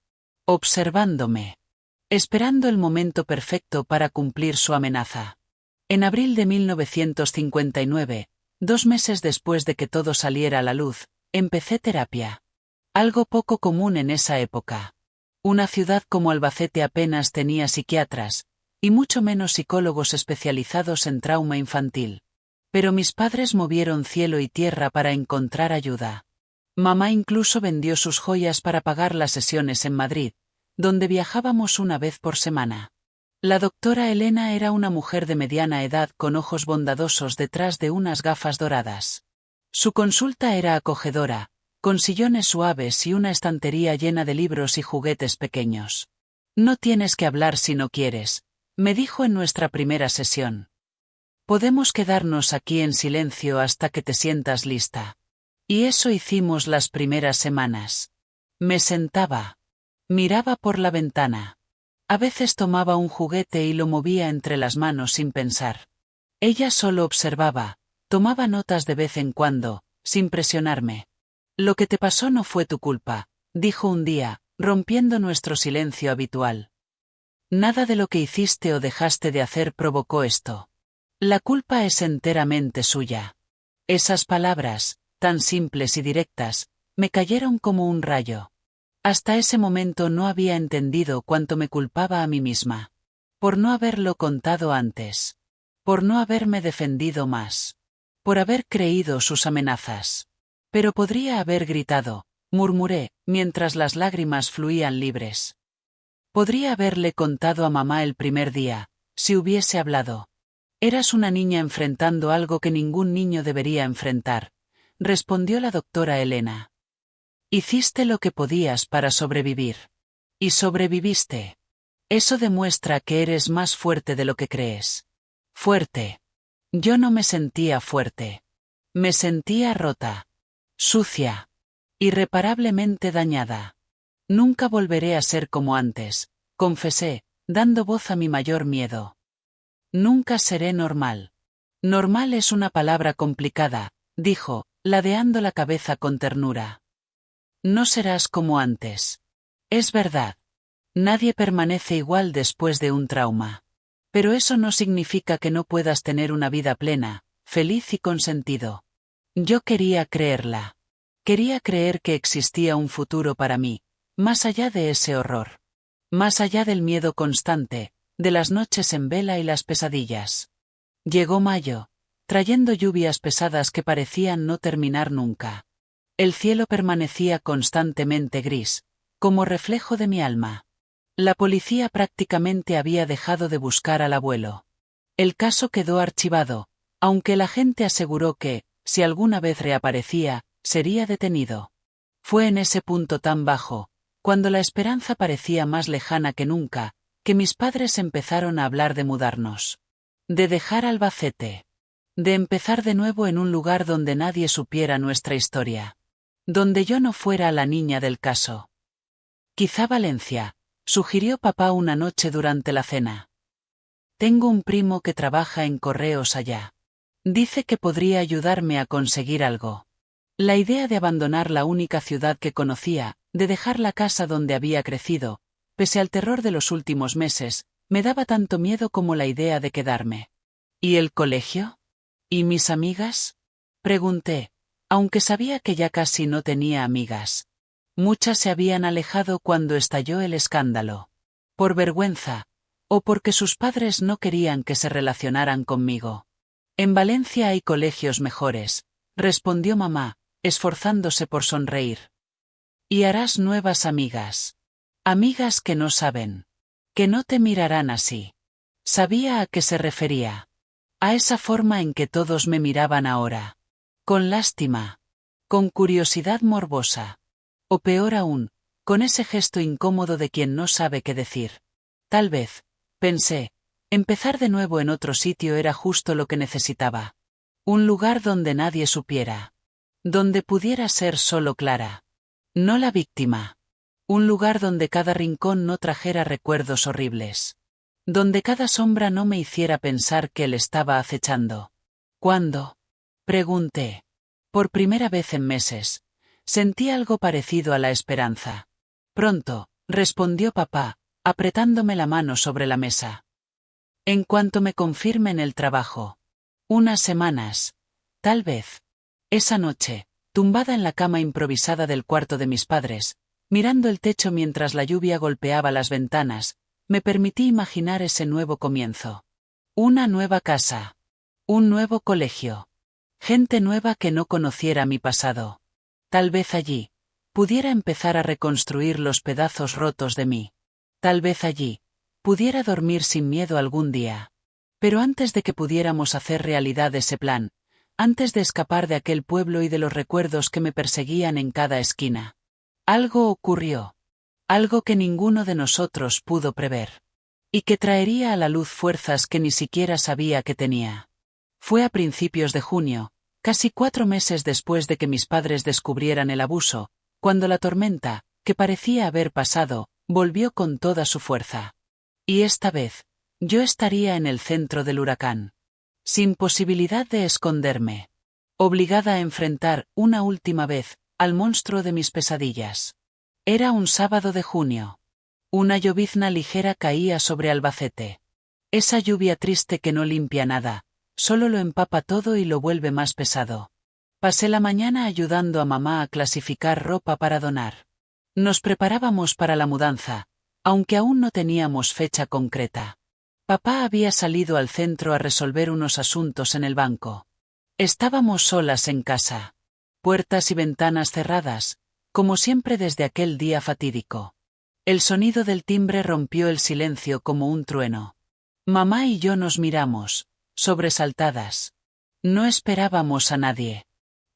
Observándome. Esperando el momento perfecto para cumplir su amenaza. En abril de 1959, 2 meses después de que todo saliera a la luz, empecé terapia. Algo poco común en esa época. Una ciudad como Albacete apenas tenía psiquiatras, y mucho menos psicólogos especializados en trauma infantil. Pero mis padres movieron cielo y tierra para encontrar ayuda. Mamá incluso vendió sus joyas para pagar las sesiones en Madrid, donde viajábamos una vez por semana. La doctora Elena era una mujer de mediana edad con ojos bondadosos detrás de unas gafas doradas. Su consulta era acogedora, con sillones suaves y una estantería llena de libros y juguetes pequeños. No tienes que hablar si no quieres, me dijo en nuestra primera sesión. Podemos quedarnos aquí en silencio hasta que te sientas lista. Y eso hicimos las primeras semanas. Me sentaba. Miraba por la ventana. A veces tomaba un juguete y lo movía entre las manos sin pensar. Ella solo observaba, tomaba notas de vez en cuando, sin presionarme. Lo que te pasó no fue tu culpa, dijo un día, rompiendo nuestro silencio habitual. Nada de lo que hiciste o dejaste de hacer provocó esto. La culpa es enteramente suya. Esas palabras, tan simples y directas, me cayeron como un rayo. Hasta ese momento no había entendido cuánto me culpaba a mí misma. Por no haberlo contado antes. Por no haberme defendido más. Por haber creído sus amenazas. Pero podría haber gritado, murmuré, mientras las lágrimas fluían libres. Podría haberle contado a mamá el primer día, si hubiese hablado. Eras una niña enfrentando algo que ningún niño debería enfrentar, respondió la doctora Elena. Hiciste lo que podías para sobrevivir. Y sobreviviste. Eso demuestra que eres más fuerte de lo que crees. Fuerte. Yo no me sentía fuerte. Me sentía rota. Sucia. Irreparablemente dañada. Nunca volveré a ser como antes, confesé, dando voz a mi mayor miedo. Nunca seré normal. Normal es una palabra complicada, dijo, ladeando la cabeza con ternura. No serás como antes. Es verdad. Nadie permanece igual después de un trauma. Pero eso no significa que no puedas tener una vida plena, feliz y con sentido. Yo quería creerla. Quería creer que existía un futuro para mí, más allá de ese horror. Más allá del miedo constante, de las noches en vela y las pesadillas. Llegó mayo, trayendo lluvias pesadas que parecían no terminar nunca. El cielo permanecía constantemente gris, como reflejo de mi alma. La policía prácticamente había dejado de buscar al abuelo. El caso quedó archivado, aunque la gente aseguró que, si alguna vez reaparecía, sería detenido. Fue en ese punto tan bajo, cuando la esperanza parecía más lejana que nunca, que mis padres empezaron a hablar de mudarnos. De dejar Albacete. De empezar de nuevo en un lugar donde nadie supiera nuestra historia. Donde yo no fuera la niña del caso. Quizá Valencia, sugirió papá una noche durante la cena. Tengo un primo que trabaja en correos allá. Dice que podría ayudarme a conseguir algo. La idea de abandonar la única ciudad que conocía, de dejar la casa donde había crecido, pese al terror de los últimos meses, me daba tanto miedo como la idea de quedarme. ¿Y el colegio? ¿Y mis amigas? Pregunté, aunque sabía que ya casi no tenía amigas. Muchas se habían alejado cuando estalló el escándalo. Por vergüenza, o porque sus padres no querían que se relacionaran conmigo. En Valencia hay colegios mejores, respondió mamá, esforzándose por sonreír. Y harás nuevas amigas. Amigas que no saben. Que no te mirarán así. Sabía a qué se refería. A esa forma en que todos me miraban ahora. Con lástima. Con curiosidad morbosa. O peor aún, con ese gesto incómodo de quien no sabe qué decir. Tal vez, pensé, empezar de nuevo en otro sitio era justo lo que necesitaba. Un lugar donde nadie supiera. Donde pudiera ser solo Clara. No la víctima. Un lugar donde cada rincón no trajera recuerdos horribles. Donde cada sombra no me hiciera pensar que él estaba acechando. ¿Cuándo? Pregunté. Por primera vez en meses. Sentí algo parecido a la esperanza. Pronto, respondió papá, apretándome la mano sobre la mesa. En cuanto me confirmen el trabajo. Unas semanas. Tal vez. Esa noche, tumbada en la cama improvisada del cuarto de mis padres, mirando el techo mientras la lluvia golpeaba las ventanas, me permití imaginar ese nuevo comienzo. Una nueva casa. Un nuevo colegio. Gente nueva que no conociera mi pasado. Tal vez allí, pudiera empezar a reconstruir los pedazos rotos de mí. Tal vez allí, pudiera dormir sin miedo algún día. Pero antes de que pudiéramos hacer realidad ese plan, antes de escapar de aquel pueblo y de los recuerdos que me perseguían en cada esquina, algo ocurrió. Algo que ninguno de nosotros pudo prever. Y que traería a la luz fuerzas que ni siquiera sabía que tenía. Fue a principios de junio, casi 4 meses después de que mis padres descubrieran el abuso, cuando la tormenta, que parecía haber pasado, volvió con toda su fuerza. Y esta vez, yo estaría en el centro del huracán. Sin posibilidad de esconderme. Obligada a enfrentar, una última vez, al monstruo de mis pesadillas. Era un sábado de junio. Una llovizna ligera caía sobre Albacete. Esa lluvia triste que no limpia nada, solo lo empapa todo y lo vuelve más pesado. Pasé la mañana ayudando a mamá a clasificar ropa para donar. Nos preparábamos para la mudanza, aunque aún no teníamos fecha concreta. Papá había salido al centro a resolver unos asuntos en el banco. Estábamos solas en casa. Puertas y ventanas cerradas, como siempre desde aquel día fatídico. El sonido del timbre rompió el silencio como un trueno. Mamá y yo nos miramos, sobresaltadas. No esperábamos a nadie.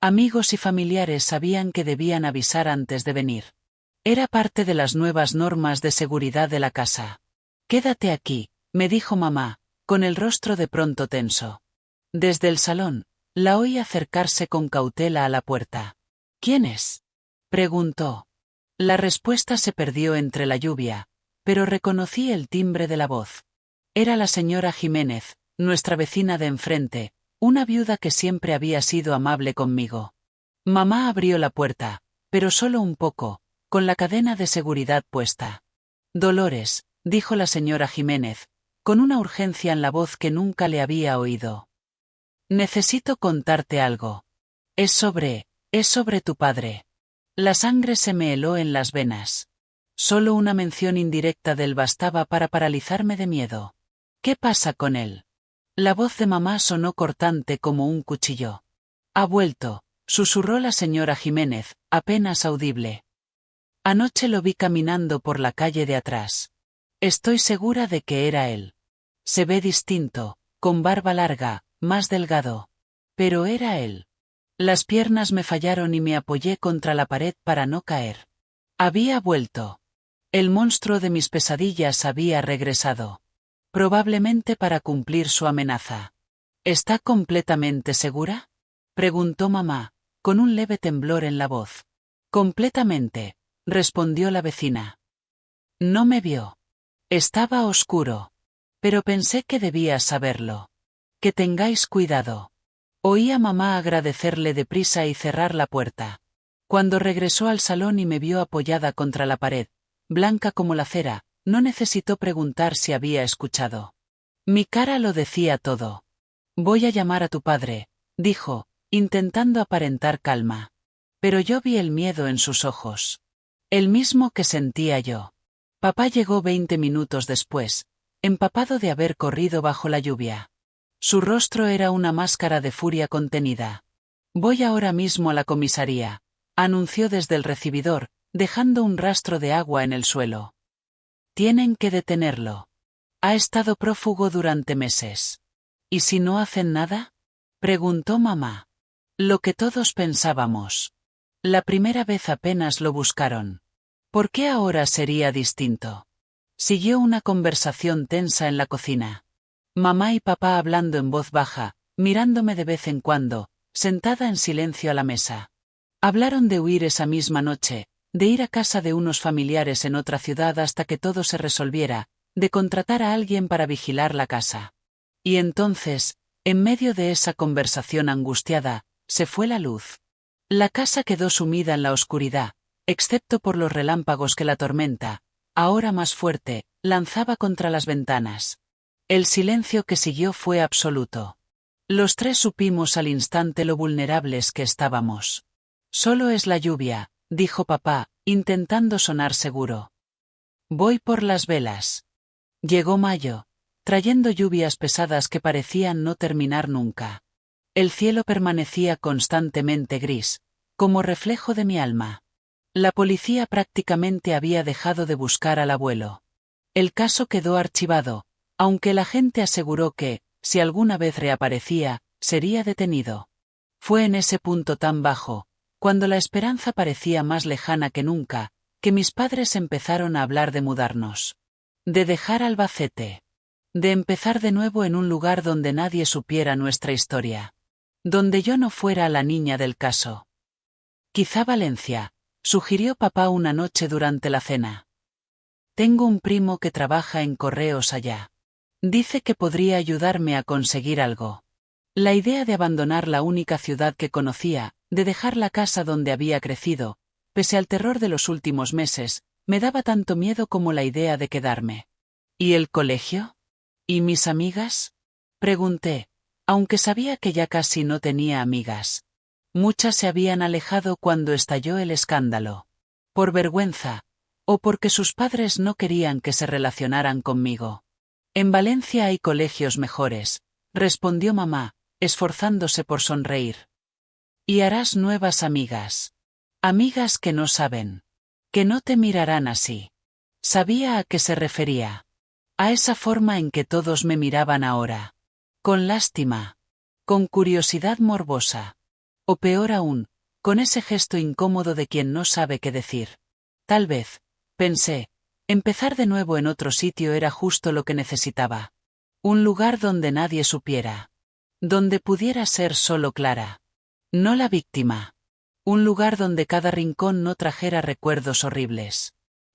Amigos y familiares sabían que debían avisar antes de venir. Era parte de las nuevas normas de seguridad de la casa. Quédate aquí, me dijo mamá, con el rostro de pronto tenso. Desde el salón, la oí acercarse con cautela a la puerta. ¿Quién es? Preguntó. La respuesta se perdió entre la lluvia, pero reconocí el timbre de la voz. Era la señora Jiménez, nuestra vecina de enfrente, una viuda que siempre había sido amable conmigo. Mamá abrió la puerta, pero solo un poco, con la cadena de seguridad puesta. Dolores, dijo la señora Jiménez, con una urgencia en la voz que nunca le había oído. Necesito contarte algo. Es sobre tu padre. La sangre se me heló en las venas. Solo una mención indirecta de él bastaba para paralizarme de miedo. ¿Qué pasa con él? La voz de mamá sonó cortante como un cuchillo. Ha vuelto, susurró la señora Jiménez, apenas audible. Anoche lo vi caminando por la calle de atrás. Estoy segura de que era él. Se ve distinto, con barba larga, más delgado. Pero era él. Las piernas me fallaron y me apoyé contra la pared para no caer. Había vuelto. El monstruo de mis pesadillas había regresado. Probablemente para cumplir su amenaza. ¿Está completamente segura? Preguntó mamá, con un leve temblor en la voz. Completamente, respondió la vecina. No me vio. Estaba oscuro. Pero pensé que debías saberlo. Que tengáis cuidado. Oí a mamá agradecerle deprisa y cerrar la puerta. Cuando regresó al salón y me vio apoyada contra la pared, blanca como la cera, no necesitó preguntar si había escuchado. Mi cara lo decía todo. Voy a llamar a tu padre, dijo, intentando aparentar calma. Pero yo vi el miedo en sus ojos. El mismo que sentía yo. Papá llegó 20 minutos después, empapado de haber corrido bajo la lluvia. Su rostro era una máscara de furia contenida. Voy ahora mismo a la comisaría, anunció desde el recibidor, dejando un rastro de agua en el suelo. Tienen que detenerlo. Ha estado prófugo durante meses. ¿Y si no hacen nada? Preguntó mamá. Lo que todos pensábamos. La primera vez apenas lo buscaron. ¿Por qué ahora sería distinto? Siguió una conversación tensa en la cocina. Mamá y papá hablando en voz baja, mirándome de vez en cuando, sentada en silencio a la mesa. Hablaron de huir esa misma noche, de ir a casa de unos familiares en otra ciudad hasta que todo se resolviera, de contratar a alguien para vigilar la casa. Y entonces, en medio de esa conversación angustiada, se fue la luz. La casa quedó sumida en la oscuridad, excepto por los relámpagos que la tormenta, ahora más fuerte, lanzaba contra las ventanas. El silencio que siguió fue absoluto. Los tres supimos al instante lo vulnerables que estábamos. Solo es la lluvia, dijo papá, intentando sonar seguro. Voy por las velas. Llegó mayo, trayendo lluvias pesadas que parecían no terminar nunca. El cielo permanecía constantemente gris, como reflejo de mi alma. La policía prácticamente había dejado de buscar al abuelo. El caso quedó archivado, aunque la gente aseguró que, si alguna vez reaparecía, sería detenido. Fue en ese punto tan bajo, cuando la esperanza parecía más lejana que nunca, que mis padres empezaron a hablar de mudarnos. De dejar Albacete. De empezar de nuevo en un lugar donde nadie supiera nuestra historia. Donde yo no fuera la niña del caso. Quizá Valencia, sugirió papá una noche durante la cena. Tengo un primo que trabaja en correos allá. Dice que podría ayudarme a conseguir algo. La idea de abandonar la única ciudad que conocía, de dejar la casa donde había crecido, pese al terror de los últimos meses, me daba tanto miedo como la idea de quedarme. ¿Y el colegio? ¿Y mis amigas? Pregunté, aunque sabía que ya casi no tenía amigas. Muchas se habían alejado cuando estalló el escándalo. Por vergüenza, o porque sus padres no querían que se relacionaran conmigo. En Valencia hay colegios mejores, respondió mamá, esforzándose por sonreír. Y harás nuevas amigas. Amigas que no saben. Que no te mirarán así. Sabía a qué se refería. A esa forma en que todos me miraban ahora. Con lástima. Con curiosidad morbosa. O peor aún, con ese gesto incómodo de quien no sabe qué decir. Tal vez, pensé, empezar de nuevo en otro sitio era justo lo que necesitaba. Un lugar donde nadie supiera. Donde pudiera ser solo Clara. No la víctima. Un lugar donde cada rincón no trajera recuerdos horribles.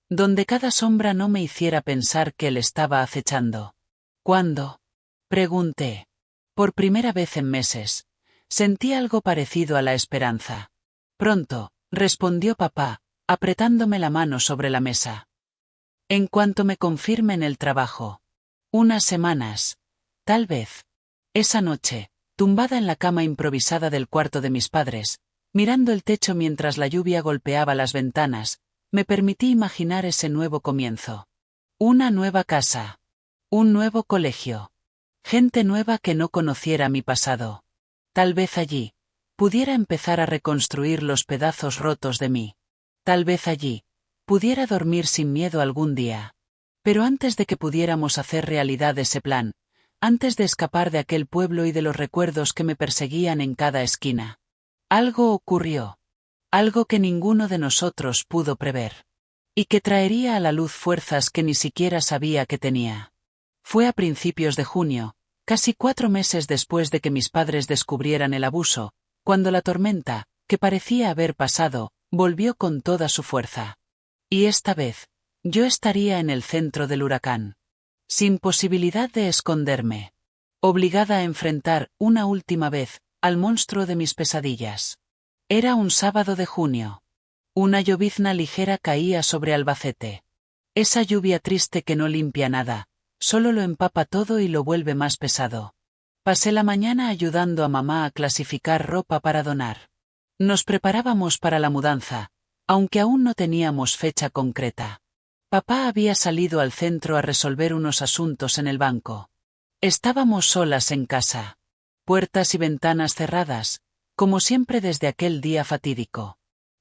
Donde cada sombra no me hiciera pensar que él estaba acechando. ¿Cuándo? Pregunté. Por primera vez en meses. Sentí algo parecido a la esperanza. Pronto, respondió papá, apretándome la mano sobre la mesa. En cuanto me confirmen el trabajo. Unas semanas. Tal vez. Esa noche, tumbada en la cama improvisada del cuarto de mis padres, mirando el techo mientras la lluvia golpeaba las ventanas, me permití imaginar ese nuevo comienzo. Una nueva casa. Un nuevo colegio. Gente nueva que no conociera mi pasado. Tal vez allí pudiera empezar a reconstruir los pedazos rotos de mí. Tal vez allí pudiera dormir sin miedo algún día. Pero antes de que pudiéramos hacer realidad ese plan, antes de escapar de aquel pueblo y de los recuerdos que me perseguían en cada esquina, algo ocurrió. Algo que ninguno de nosotros pudo prever. Y que traería a la luz fuerzas que ni siquiera sabía que tenía. Fue a principios de junio, casi 4 meses después de que mis padres descubrieran el abuso, cuando la tormenta, que parecía haber pasado, volvió con toda su fuerza. Y esta vez, yo estaría en el centro del huracán. Sin posibilidad de esconderme. Obligada a enfrentar, una última vez, al monstruo de mis pesadillas. Era un sábado de junio. Una llovizna ligera caía sobre Albacete. Esa lluvia triste que no limpia nada, solo lo empapa todo y lo vuelve más pesado. Pasé la mañana ayudando a mamá a clasificar ropa para donar. Nos preparábamos para la mudanza, aunque aún no teníamos fecha concreta. Papá había salido al centro a resolver unos asuntos en el banco. Estábamos solas en casa. Puertas y ventanas cerradas, como siempre desde aquel día fatídico.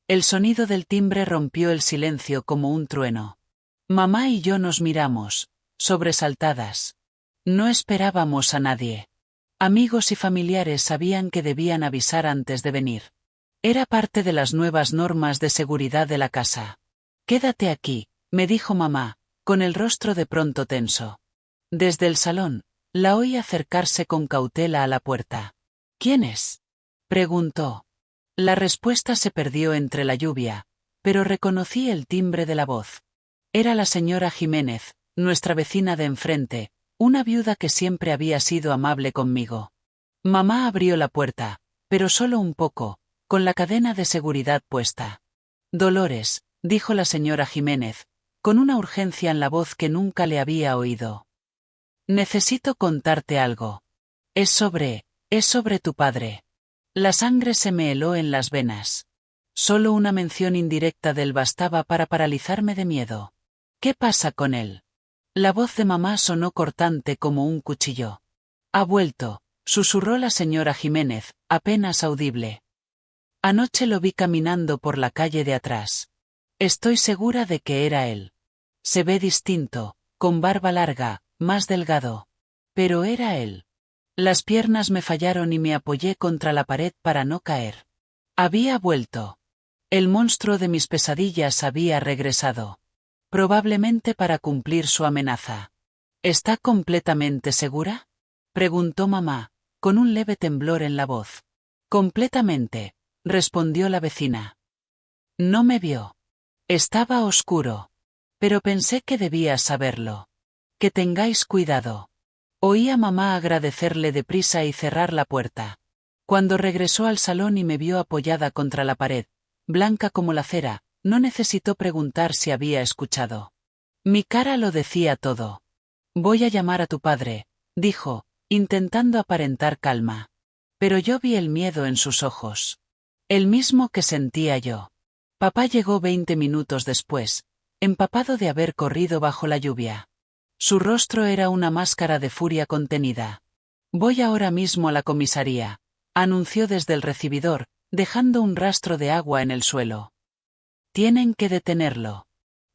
El sonido del timbre rompió el silencio como un trueno. Mamá y yo nos miramos, sobresaltadas. No esperábamos a nadie. Amigos y familiares sabían que debían avisar antes de venir. Era parte de las nuevas normas de seguridad de la casa. «Quédate aquí», me dijo mamá, con el rostro de pronto tenso. Desde el salón, la oí acercarse con cautela a la puerta. «¿Quién es?», preguntó. La respuesta se perdió entre la lluvia, pero reconocí el timbre de la voz. Era la señora Jiménez, nuestra vecina de enfrente, una viuda que siempre había sido amable conmigo. Mamá abrió la puerta, pero solo un poco, con la cadena de seguridad puesta. «Dolores», dijo la señora Jiménez, con una urgencia en la voz que nunca le había oído. «Necesito contarte algo. Es sobre tu padre». La sangre se me heló en las venas. Solo una mención indirecta de él bastaba para paralizarme de miedo. «¿Qué pasa con él?». La voz de mamá sonó cortante como un cuchillo. «Ha vuelto», susurró la señora Jiménez, apenas audible. «Anoche lo vi caminando por la calle de atrás. Estoy segura de que era él. Se ve distinto, con barba larga, más delgado. Pero era él». Las piernas me fallaron y me apoyé contra la pared para no caer. Había vuelto. El monstruo de mis pesadillas había regresado. Probablemente para cumplir su amenaza. «¿Está completamente segura?», preguntó mamá, con un leve temblor en la voz. «Completamente», respondió la vecina. No me vio. Estaba oscuro. Pero pensé que debía saberlo. «Que tengáis cuidado». Oí a mamá agradecerle deprisa y cerrar la puerta. Cuando regresó al salón y me vio apoyada contra la pared, blanca como la cera, no necesitó preguntar si había escuchado. Mi cara lo decía todo. «Voy a llamar a tu padre», dijo, intentando aparentar calma. Pero yo vi el miedo en sus ojos. El mismo que sentía yo. Papá llegó 20 minutos después, empapado de haber corrido bajo la lluvia. Su rostro era una máscara de furia contenida. «Voy ahora mismo a la comisaría», anunció desde el recibidor, dejando un rastro de agua en el suelo. «Tienen que detenerlo.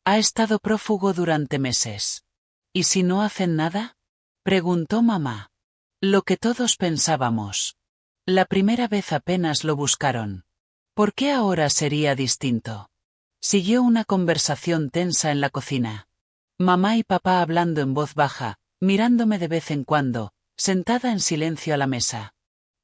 Ha estado prófugo durante meses». «¿Y si no hacen nada?», preguntó mamá. Lo que todos pensábamos. La primera vez apenas lo buscaron. ¿Por qué ahora sería distinto? Siguió una conversación tensa en la cocina. Mamá y papá hablando en voz baja, mirándome de vez en cuando, sentada en silencio a la mesa.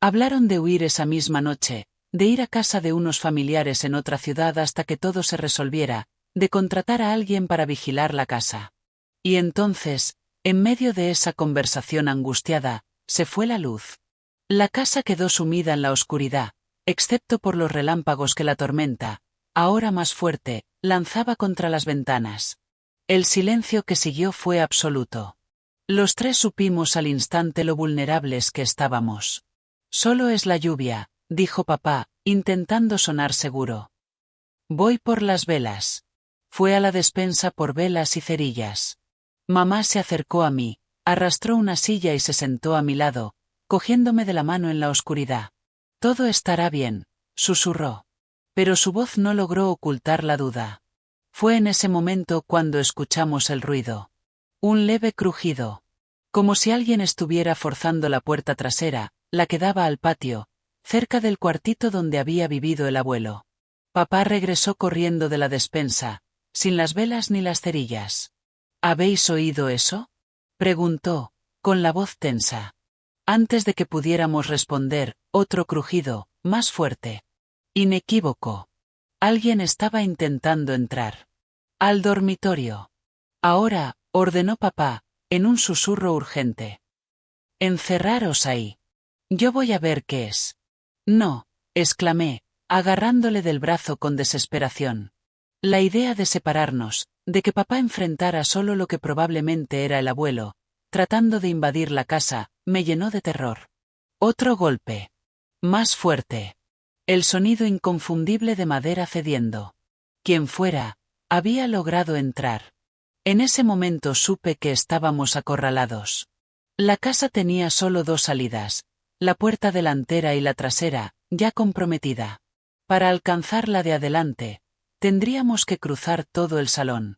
Hablaron de huir esa misma noche, de ir a casa de unos familiares en otra ciudad hasta que todo se resolviera, de contratar a alguien para vigilar la casa. Y entonces, En medio de esa conversación angustiada, se fue la luz. La casa quedó sumida en la oscuridad, excepto por los relámpagos que la tormenta, ahora más fuerte, lanzaba contra las ventanas. El silencio que siguió fue absoluto. Los tres supimos al instante lo vulnerables que estábamos. Solo es la lluvia, dijo papá, intentando sonar seguro. Voy por las velas. Fue a la despensa por velas y cerillas. Mamá se acercó a mí, arrastró una silla y se sentó a mi lado, cogiéndome de la mano en la oscuridad. Todo estará bien, susurró. Pero su voz no logró ocultar la duda. Fue en ese momento cuando escuchamos el ruido. Un leve crujido. Como si alguien estuviera forzando la puerta trasera, la que daba al patio, cerca del cuartito donde había vivido el abuelo. Papá regresó corriendo de la despensa, sin las velas ni las cerillas. ¿Habéis oído eso?, preguntó, con la voz tensa. Antes de que pudiéramos responder, otro crujido, más fuerte. Inequívoco. Alguien estaba intentando entrar. Al dormitorio. Ahora, ordenó papá, en un susurro urgente. Encerraros ahí. Yo voy a ver qué es. No, exclamé, agarrándole del brazo con desesperación. La idea de separarnos, de que papá enfrentara solo lo que probablemente era el abuelo, tratando de invadir la casa, me llenó de terror. Otro golpe. Más fuerte. El sonido inconfundible de madera cediendo. Quien fuera, había logrado entrar. En ese momento supe que estábamos acorralados. La casa tenía solo dos salidas, la puerta delantera y la trasera, ya comprometida. Para alcanzar la de adelante, tendríamos que cruzar todo el salón.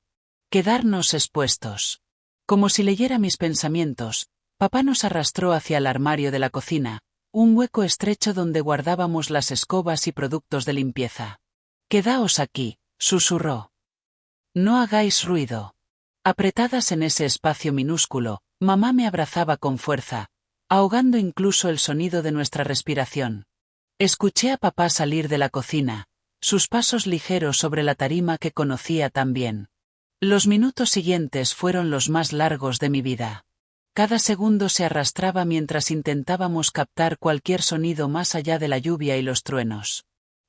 Quedarnos expuestos. Como si leyera mis pensamientos, papá nos arrastró hacia el armario de la cocina, un hueco estrecho donde guardábamos las escobas y productos de limpieza. Quedaos aquí, susurró. No hagáis ruido. Apretadas en ese espacio minúsculo, mamá me abrazaba con fuerza, ahogando incluso el sonido de nuestra respiración. Escuché a papá salir de la cocina, sus pasos ligeros sobre la tarima que conocía tan bien. Los minutos siguientes fueron los más largos de mi vida. Cada segundo se arrastraba mientras intentábamos captar cualquier sonido más allá de la lluvia y los truenos.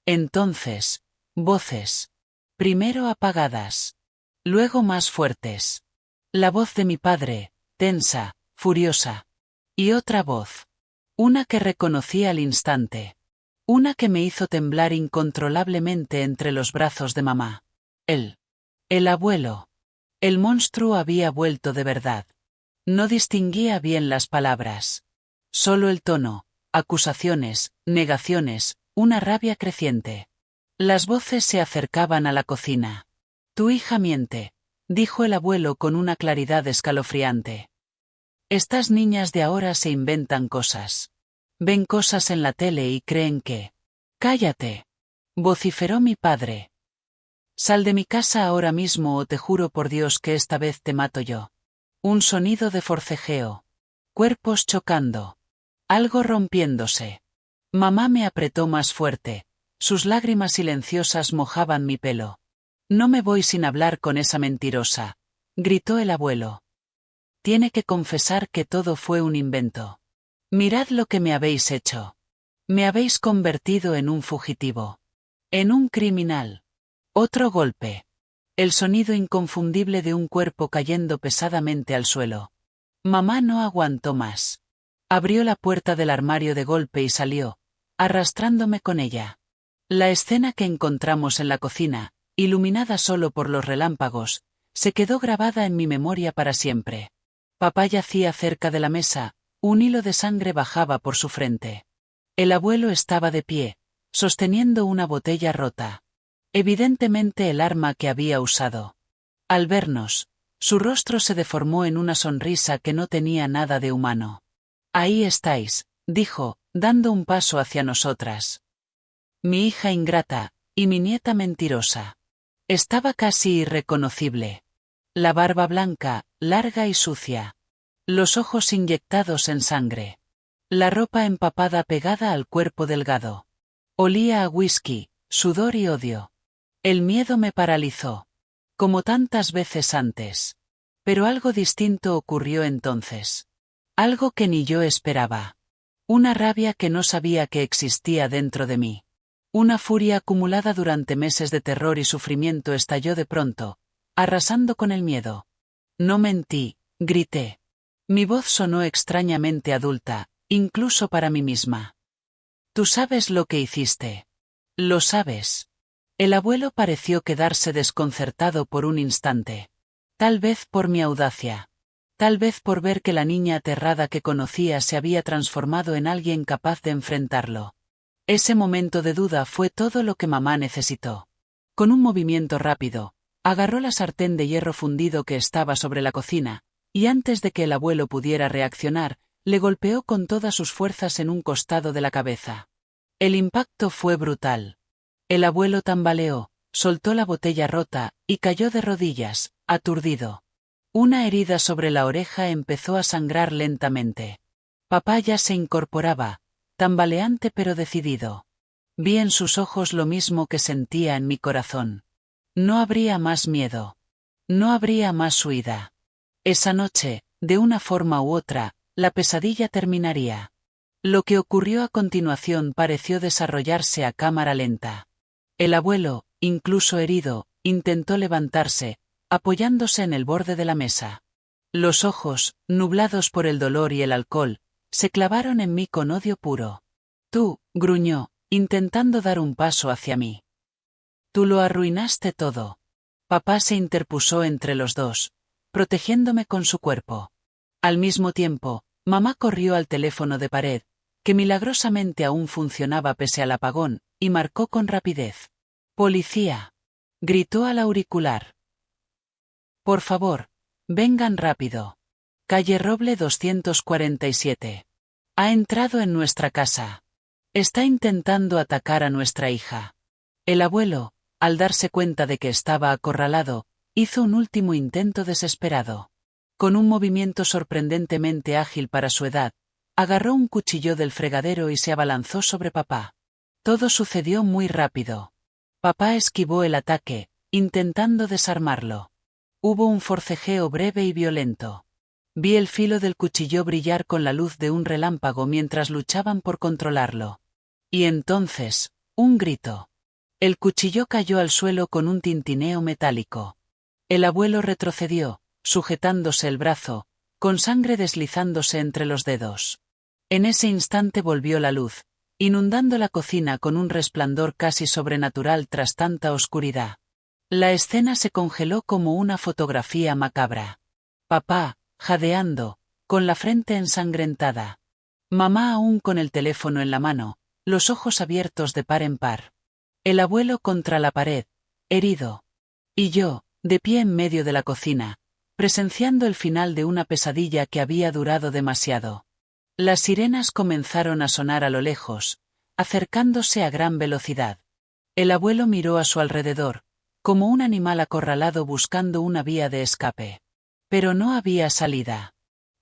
Entonces, voces. Primero apagadas. Luego más fuertes. La voz de mi padre, tensa, furiosa. Y otra voz. Una que reconocí al instante. Una que me hizo temblar incontrolablemente entre los brazos de mamá. El abuelo. El monstruo había vuelto de verdad. No distinguía bien las palabras. Solo el tono, acusaciones, negaciones, una rabia creciente. Las voces se acercaban a la cocina. Tu hija miente, dijo el abuelo con una claridad escalofriante. Estas niñas de ahora se inventan cosas. Ven cosas en la tele y creen que... Cállate. Vociferó mi padre. Sal de mi casa ahora mismo o te juro por Dios que esta vez te mato yo. Un sonido de forcejeo. Cuerpos chocando. Algo rompiéndose. Mamá me apretó más fuerte. Sus lágrimas silenciosas mojaban mi pelo. No me voy sin hablar con esa mentirosa, gritó el abuelo. Tiene que confesar que todo fue un invento. Mirad lo que me habéis hecho. Me habéis convertido en un fugitivo. En un criminal. Otro golpe. El sonido inconfundible de un cuerpo cayendo pesadamente al suelo. Mamá no aguantó más. Abrió la puerta del armario de golpe y salió, arrastrándome con ella. La escena que encontramos en la cocina, iluminada solo por los relámpagos, se quedó grabada en mi memoria para siempre. Papá yacía cerca de la mesa, un hilo de sangre bajaba por su frente. El abuelo estaba de pie, sosteniendo una botella rota. Evidentemente el arma que había usado. Al vernos, su rostro se deformó en una sonrisa que no tenía nada de humano. Ahí estáis, dijo, dando un paso hacia nosotras. Mi hija ingrata, y mi nieta mentirosa. Estaba casi irreconocible. La barba blanca, larga y sucia. Los ojos inyectados en sangre. La ropa empapada pegada al cuerpo delgado. Olía a whisky, sudor y odio. El miedo me paralizó. Como tantas veces antes. Pero algo distinto ocurrió entonces. Algo que ni yo esperaba. Una rabia que no sabía que existía dentro de mí. Una furia acumulada durante meses de terror y sufrimiento estalló de pronto, arrasando con el miedo. No mentí, grité. Mi voz sonó extrañamente adulta, incluso para mí misma. Tú sabes lo que hiciste. Lo sabes. El abuelo pareció quedarse desconcertado por un instante. Tal vez por mi audacia. Tal vez por ver que la niña aterrada que conocía se había transformado en alguien capaz de enfrentarlo. Ese momento de duda fue todo lo que mamá necesitó. Con un movimiento rápido, agarró la sartén de hierro fundido que estaba sobre la cocina, y antes de que el abuelo pudiera reaccionar, le golpeó con todas sus fuerzas en un costado de la cabeza. El impacto fue brutal. El abuelo tambaleó, soltó la botella rota, y cayó de rodillas, aturdido. Una herida sobre la oreja empezó a sangrar lentamente. Papá ya se incorporaba, tambaleante pero decidido. Vi en sus ojos lo mismo que sentía en mi corazón. No habría más miedo. No habría más huida. Esa noche, de una forma u otra, la pesadilla terminaría. Lo que ocurrió a continuación pareció desarrollarse a cámara lenta. El abuelo, incluso herido, intentó levantarse, apoyándose en el borde de la mesa. Los ojos, nublados por el dolor y el alcohol, se clavaron en mí con odio puro. Tú, gruñó, intentando dar un paso hacia mí. Tú lo arruinaste todo. Papá se interpuso entre los dos, protegiéndome con su cuerpo. Al mismo tiempo, mamá corrió al teléfono de pared, que milagrosamente aún funcionaba pese al apagón, y marcó con rapidez. «¡Policía!», gritó al auricular. «Por favor, vengan rápido. Calle Roble 247. Ha entrado en nuestra casa. Está intentando atacar a nuestra hija». El abuelo, al darse cuenta de que estaba acorralado, hizo un último intento desesperado. Con un movimiento sorprendentemente ágil para su edad, agarró un cuchillo del fregadero y se abalanzó sobre papá. Todo sucedió muy rápido. Papá esquivó el ataque, intentando desarmarlo. Hubo un forcejeo breve y violento. Vi el filo del cuchillo brillar con la luz de un relámpago mientras luchaban por controlarlo. Y entonces, un grito. El cuchillo cayó al suelo con un tintineo metálico. El abuelo retrocedió, sujetándose el brazo, con sangre deslizándose entre los dedos. En ese instante volvió la luz, inundando la cocina con un resplandor casi sobrenatural tras tanta oscuridad. La escena se congeló como una fotografía macabra. Papá, jadeando, con la frente ensangrentada. Mamá aún con el teléfono en la mano, los ojos abiertos de par en par. El abuelo contra la pared, herido. Y yo, de pie en medio de la cocina, presenciando el final de una pesadilla que había durado demasiado. Las sirenas comenzaron a sonar a lo lejos, acercándose a gran velocidad. El abuelo miró a su alrededor, como un animal acorralado buscando una vía de escape. Pero no había salida.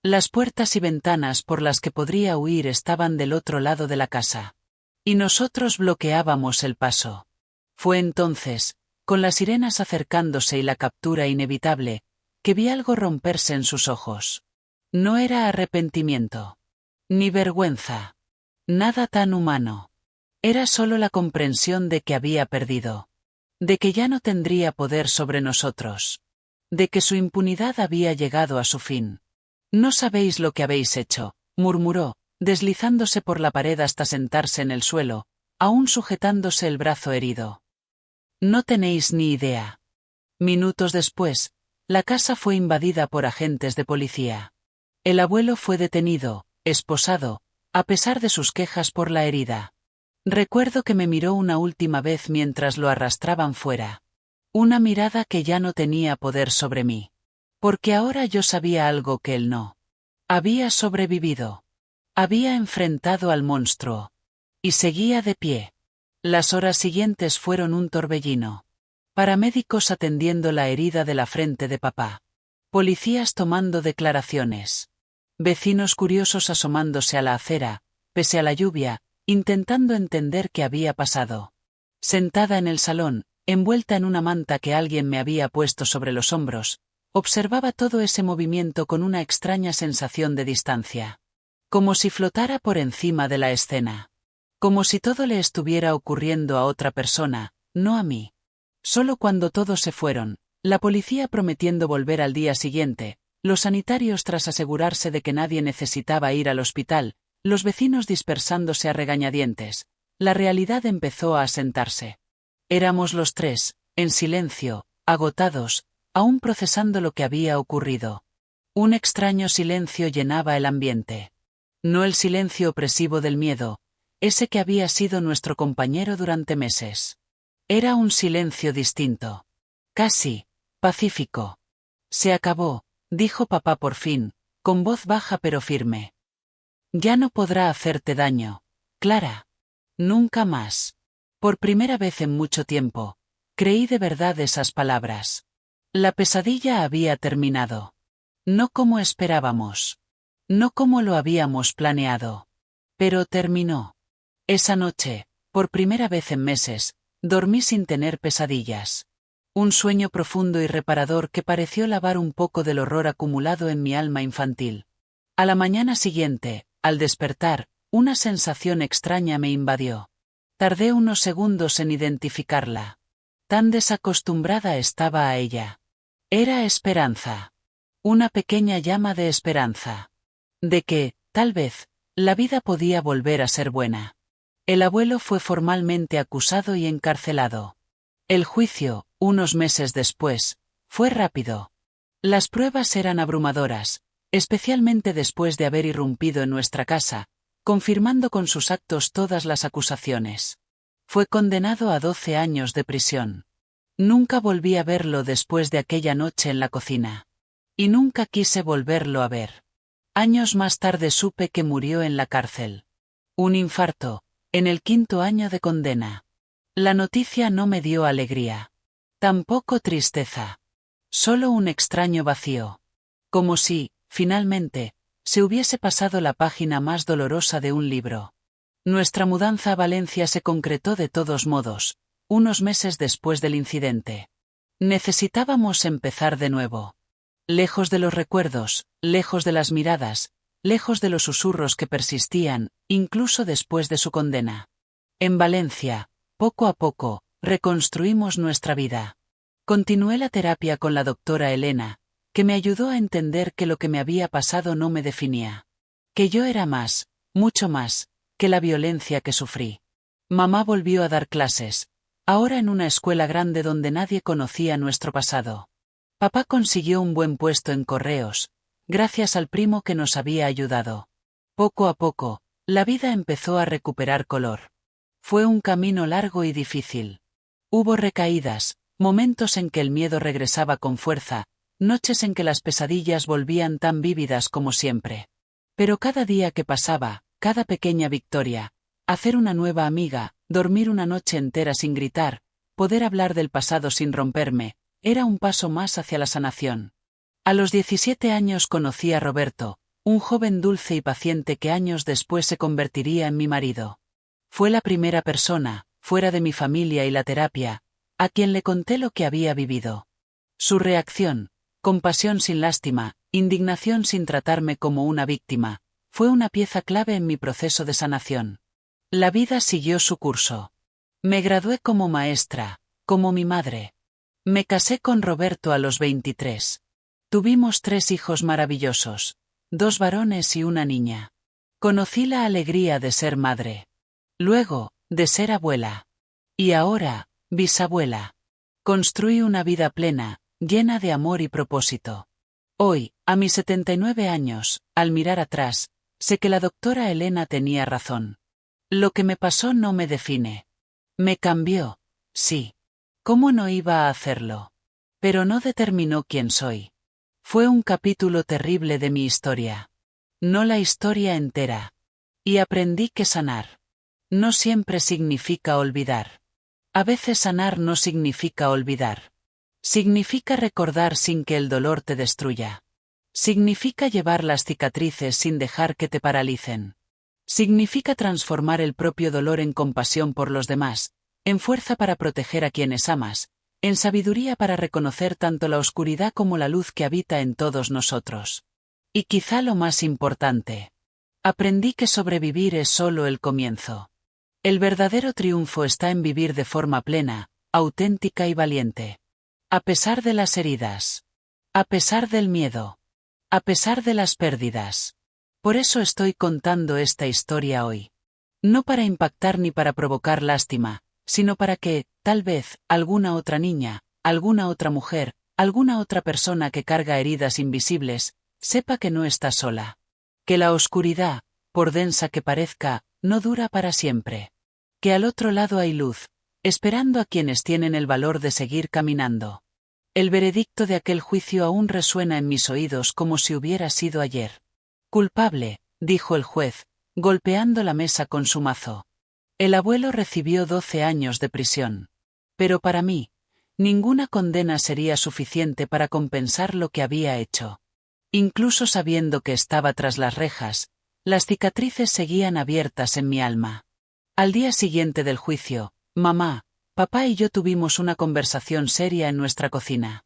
Las puertas y ventanas por las que podría huir estaban del otro lado de la casa. Y nosotros bloqueábamos el paso. Fue entonces, con las sirenas acercándose y la captura inevitable, que vi algo romperse en sus ojos. No era arrepentimiento. Ni vergüenza. Nada tan humano. Era solo la comprensión de que había perdido. De que ya no tendría poder sobre nosotros. De que su impunidad había llegado a su fin. «No sabéis lo que habéis hecho», murmuró, deslizándose por la pared hasta sentarse en el suelo, aún sujetándose el brazo herido. «No tenéis ni idea». Minutos después, la casa fue invadida por agentes de policía. El abuelo fue detenido, esposado, a pesar de sus quejas por la herida. Recuerdo que me miró una última vez mientras lo arrastraban fuera. Una mirada que ya no tenía poder sobre mí. Porque ahora yo sabía algo que él no. Había sobrevivido. Había enfrentado al monstruo. Y seguía de pie. Las horas siguientes fueron un torbellino. Paramédicos atendiendo la herida de la frente de papá. Policías tomando declaraciones. Vecinos curiosos asomándose a la acera, pese a la lluvia, intentando entender qué había pasado. Sentada en el salón, envuelta en una manta que alguien me había puesto sobre los hombros, Observaba todo ese movimiento con una extraña sensación de distancia. Como si flotara por encima de la escena. Como si todo le estuviera ocurriendo a otra persona, no a mí. Solo cuando todos se fueron, la policía prometiendo volver al día siguiente, los sanitarios tras asegurarse de que nadie necesitaba ir al hospital, los vecinos dispersándose a regañadientes, la realidad empezó a asentarse. Éramos los tres, en silencio, agotados, aún procesando lo que había ocurrido. Un extraño silencio llenaba el ambiente. No el silencio opresivo del miedo, ese que había sido nuestro compañero durante meses. Era un silencio distinto. Casi pacífico. Se acabó, dijo papá por fin, con voz baja pero firme. Ya no podrá hacerte daño, Clara. Nunca más. Por primera vez en mucho tiempo, creí de verdad esas palabras. La pesadilla había terminado. No como esperábamos. No como lo habíamos planeado. Pero terminó. Esa noche, por primera vez en meses, dormí sin tener pesadillas. Un sueño profundo y reparador que pareció lavar un poco del horror acumulado en mi alma infantil. A la mañana siguiente, al despertar, una sensación extraña me invadió. Tardé unos segundos en identificarla. Tan desacostumbrada estaba a ella. Era esperanza. Una pequeña llama de esperanza. De que, tal vez, la vida podía volver a ser buena. El abuelo fue formalmente acusado y encarcelado. El juicio, unos meses después, fue rápido. Las pruebas eran abrumadoras, especialmente después de haber irrumpido en nuestra casa, confirmando con sus actos todas las acusaciones. Fue condenado a 12 años de prisión. Nunca volví a verlo después de aquella noche en la cocina. Y nunca quise volverlo a ver. Años más tarde supe que murió en la cárcel. Un infarto, en el 5º año de condena. La noticia no me dio alegría. Tampoco tristeza. Solo un extraño vacío. Como si, finalmente, se hubiese pasado la página más dolorosa de un libro. Nuestra mudanza a Valencia se concretó de todos modos, unos meses después del incidente. Necesitábamos empezar de nuevo. Lejos de los recuerdos, lejos de las miradas, lejos de los susurros que persistían, incluso después de su condena. En Valencia, poco a poco, reconstruimos nuestra vida. Continué la terapia con la doctora Elena, que me ayudó a entender que lo que me había pasado no me definía. Que yo era más, mucho más, que la violencia que sufrí. Mamá volvió a dar clases, ahora en una escuela grande donde nadie conocía nuestro pasado. Papá consiguió un buen puesto en correos, gracias al primo que nos había ayudado. Poco a poco, la vida empezó a recuperar color. Fue un camino largo y difícil. Hubo recaídas, momentos en que el miedo regresaba con fuerza, noches en que las pesadillas volvían tan vívidas como siempre. Pero cada día que pasaba, cada pequeña victoria, hacer una nueva amiga, dormir una noche entera sin gritar, poder hablar del pasado sin romperme, era un paso más hacia la sanación. A los 17 años conocí a Roberto, un joven dulce y paciente que años después se convertiría en mi marido. Fue la primera persona, fuera de mi familia y la terapia, a quien le conté lo que había vivido. Su reacción, compasión sin lástima, indignación sin tratarme como una víctima, fue una pieza clave en mi proceso de sanación. La vida siguió su curso. Me gradué como maestra, como mi madre. Me casé con Roberto a los 23. Tuvimos 3 hijos maravillosos, 2 varones y una niña. Conocí la alegría de ser madre. Luego, de ser abuela. Y ahora, bisabuela. Construí una vida plena, llena de amor y propósito. Hoy, a mis 79 años, al mirar atrás, sé que la doctora Elena tenía razón. Lo que me pasó no me define. Me cambió, sí. ¿Cómo no iba a hacerlo? Pero no determinó quién soy. Fue un capítulo terrible de mi historia. No la historia entera. Y aprendí que sanar no siempre significa olvidar. A veces sanar no significa olvidar. Significa recordar sin que el dolor te destruya. Significa llevar las cicatrices sin dejar que te paralicen. Significa transformar el propio dolor en compasión por los demás, en fuerza para proteger a quienes amas, en sabiduría para reconocer tanto la oscuridad como la luz que habita en todos nosotros. Y quizá lo más importante. Aprendí que sobrevivir es solo el comienzo. El verdadero triunfo está en vivir de forma plena, auténtica y valiente. A pesar de las heridas. A pesar del miedo. A pesar de las pérdidas. Por eso estoy contando esta historia hoy. No para impactar ni para provocar lástima, sino para que, tal vez, alguna otra niña, alguna otra mujer, alguna otra persona que carga heridas invisibles, sepa que no está sola. Que la oscuridad, por densa que parezca, no dura para siempre. Que al otro lado hay luz, esperando a quienes tienen el valor de seguir caminando. El veredicto de aquel juicio aún resuena en mis oídos como si hubiera sido ayer. Culpable, dijo el juez, golpeando la mesa con su mazo. El abuelo recibió 12 años de prisión. Pero para mí, ninguna condena sería suficiente para compensar lo que había hecho. Incluso sabiendo que estaba tras las rejas, las cicatrices seguían abiertas en mi alma. Al día siguiente del juicio, mamá, papá y yo tuvimos una conversación seria en nuestra cocina.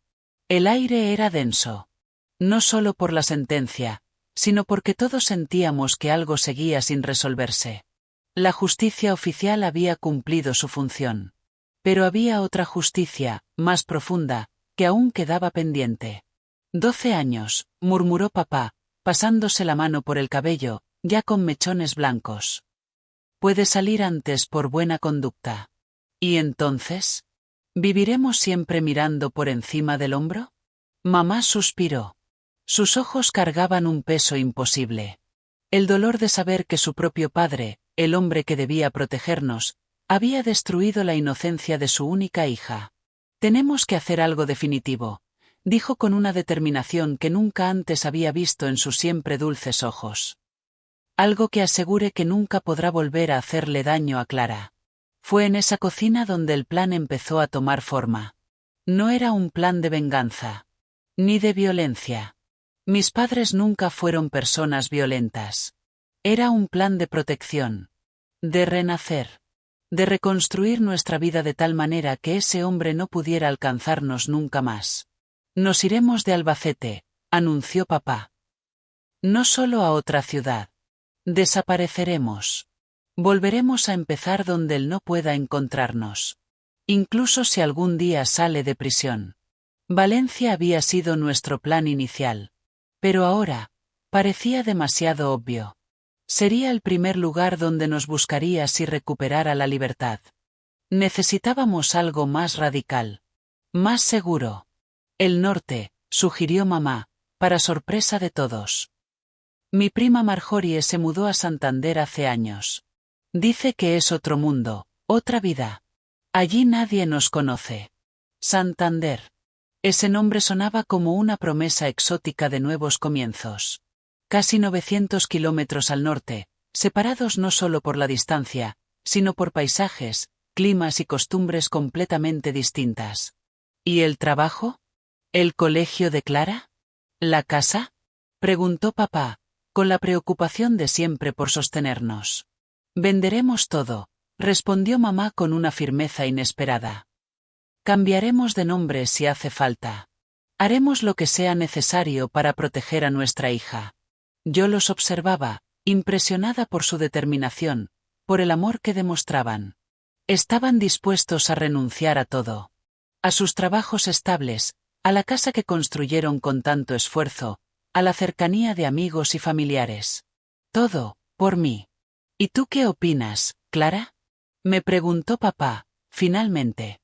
El aire era denso. No solo por la sentencia, sino porque todos sentíamos que algo seguía sin resolverse. La justicia oficial había cumplido su función. Pero había otra justicia, más profunda, que aún quedaba pendiente. 12 años, murmuró papá, pasándose la mano por el cabello, ya con mechones blancos. Puede salir antes por buena conducta. ¿Y entonces? ¿Viviremos siempre mirando por encima del hombro? Mamá suspiró. Sus ojos cargaban un peso imposible. El dolor de saber que su propio padre, el hombre que debía protegernos, había destruido la inocencia de su única hija. Tenemos que hacer algo definitivo, dijo con una determinación que nunca antes había visto en sus siempre dulces ojos. Algo que asegure que nunca podrá volver a hacerle daño a Clara. Fue en esa cocina donde el plan empezó a tomar forma. No era un plan de venganza. Ni de violencia. Mis padres nunca fueron personas violentas. Era un plan de protección. De renacer. De reconstruir nuestra vida de tal manera que ese hombre no pudiera alcanzarnos nunca más. Nos iremos de Albacete, anunció papá. No solo a otra ciudad. Desapareceremos. Volveremos a empezar donde él no pueda encontrarnos. Incluso si algún día sale de prisión. Valencia había sido nuestro plan inicial. Pero ahora, parecía demasiado obvio. Sería el primer lugar donde nos buscaría si recuperara la libertad. Necesitábamos algo más radical. Más seguro. El norte, sugirió mamá, para sorpresa de todos. Mi prima Marjorie se mudó a Santander hace años. Dice que es otro mundo, otra vida. Allí nadie nos conoce. Santander. Ese nombre sonaba como una promesa exótica de nuevos comienzos. Casi 900 kilómetros al norte, separados no solo por la distancia, sino por paisajes, climas y costumbres completamente distintas. ¿Y el trabajo? ¿El colegio de Clara? ¿La casa? Preguntó papá, con la preocupación de siempre por sostenernos. Venderemos todo, respondió mamá con una firmeza inesperada. Cambiaremos de nombre si hace falta. Haremos lo que sea necesario para proteger a nuestra hija. Yo los observaba, impresionada por su determinación, por el amor que demostraban. Estaban dispuestos a renunciar a todo. A sus trabajos estables, a la casa que construyeron con tanto esfuerzo, a la cercanía de amigos y familiares. Todo, por mí. ¿Y tú qué opinas, Clara? Me preguntó papá, finalmente.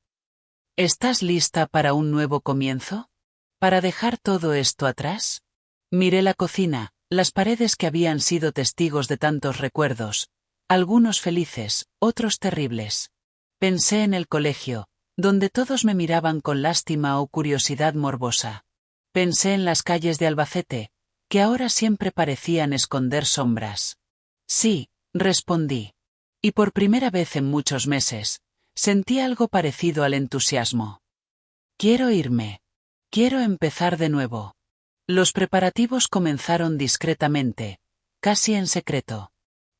¿Estás lista para un nuevo comienzo? ¿Para dejar todo esto atrás? Miré la cocina, las paredes que habían sido testigos de tantos recuerdos, algunos felices, otros terribles. Pensé en el colegio, donde todos me miraban con lástima o curiosidad morbosa. Pensé en las calles de Albacete, que ahora siempre parecían esconder sombras. Sí, respondí. Y por primera vez en muchos meses, sentí algo parecido al entusiasmo. Quiero irme. Quiero empezar de nuevo. Los preparativos comenzaron discretamente, casi en secreto.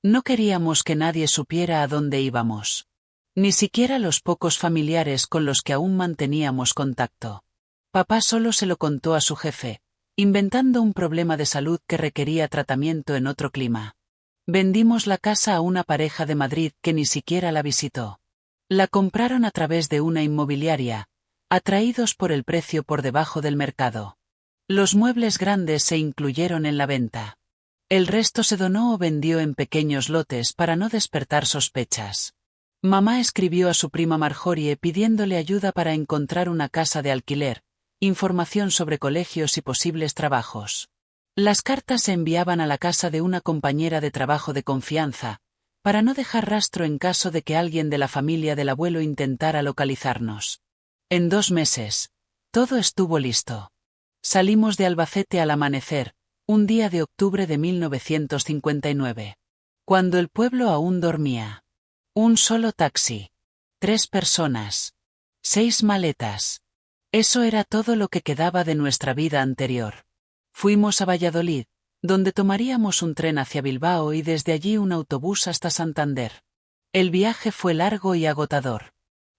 No queríamos que nadie supiera a dónde íbamos. Ni siquiera los pocos familiares con los que aún manteníamos contacto. Papá solo se lo contó a su jefe, inventando un problema de salud que requería tratamiento en otro clima. Vendimos la casa a una pareja de Madrid que ni siquiera la visitó. La compraron a través de una inmobiliaria, atraídos por el precio por debajo del mercado. Los muebles grandes se incluyeron en la venta. El resto se donó o vendió en pequeños lotes para no despertar sospechas. Mamá escribió a su prima Marjorie pidiéndole ayuda para encontrar una casa de alquiler, información sobre colegios y posibles trabajos. Las cartas se enviaban a la casa de una compañera de trabajo de confianza, para no dejar rastro en caso de que alguien de la familia del abuelo intentara localizarnos. En 2 meses, todo estuvo listo. Salimos de Albacete al amanecer, un día de octubre de 1959. Cuando el pueblo aún dormía. Un solo taxi. 3 personas. 6 maletas. Eso era todo lo que quedaba de nuestra vida anterior. Fuimos a Valladolid, donde tomaríamos un tren hacia Bilbao y desde allí un autobús hasta Santander. El viaje fue largo y agotador.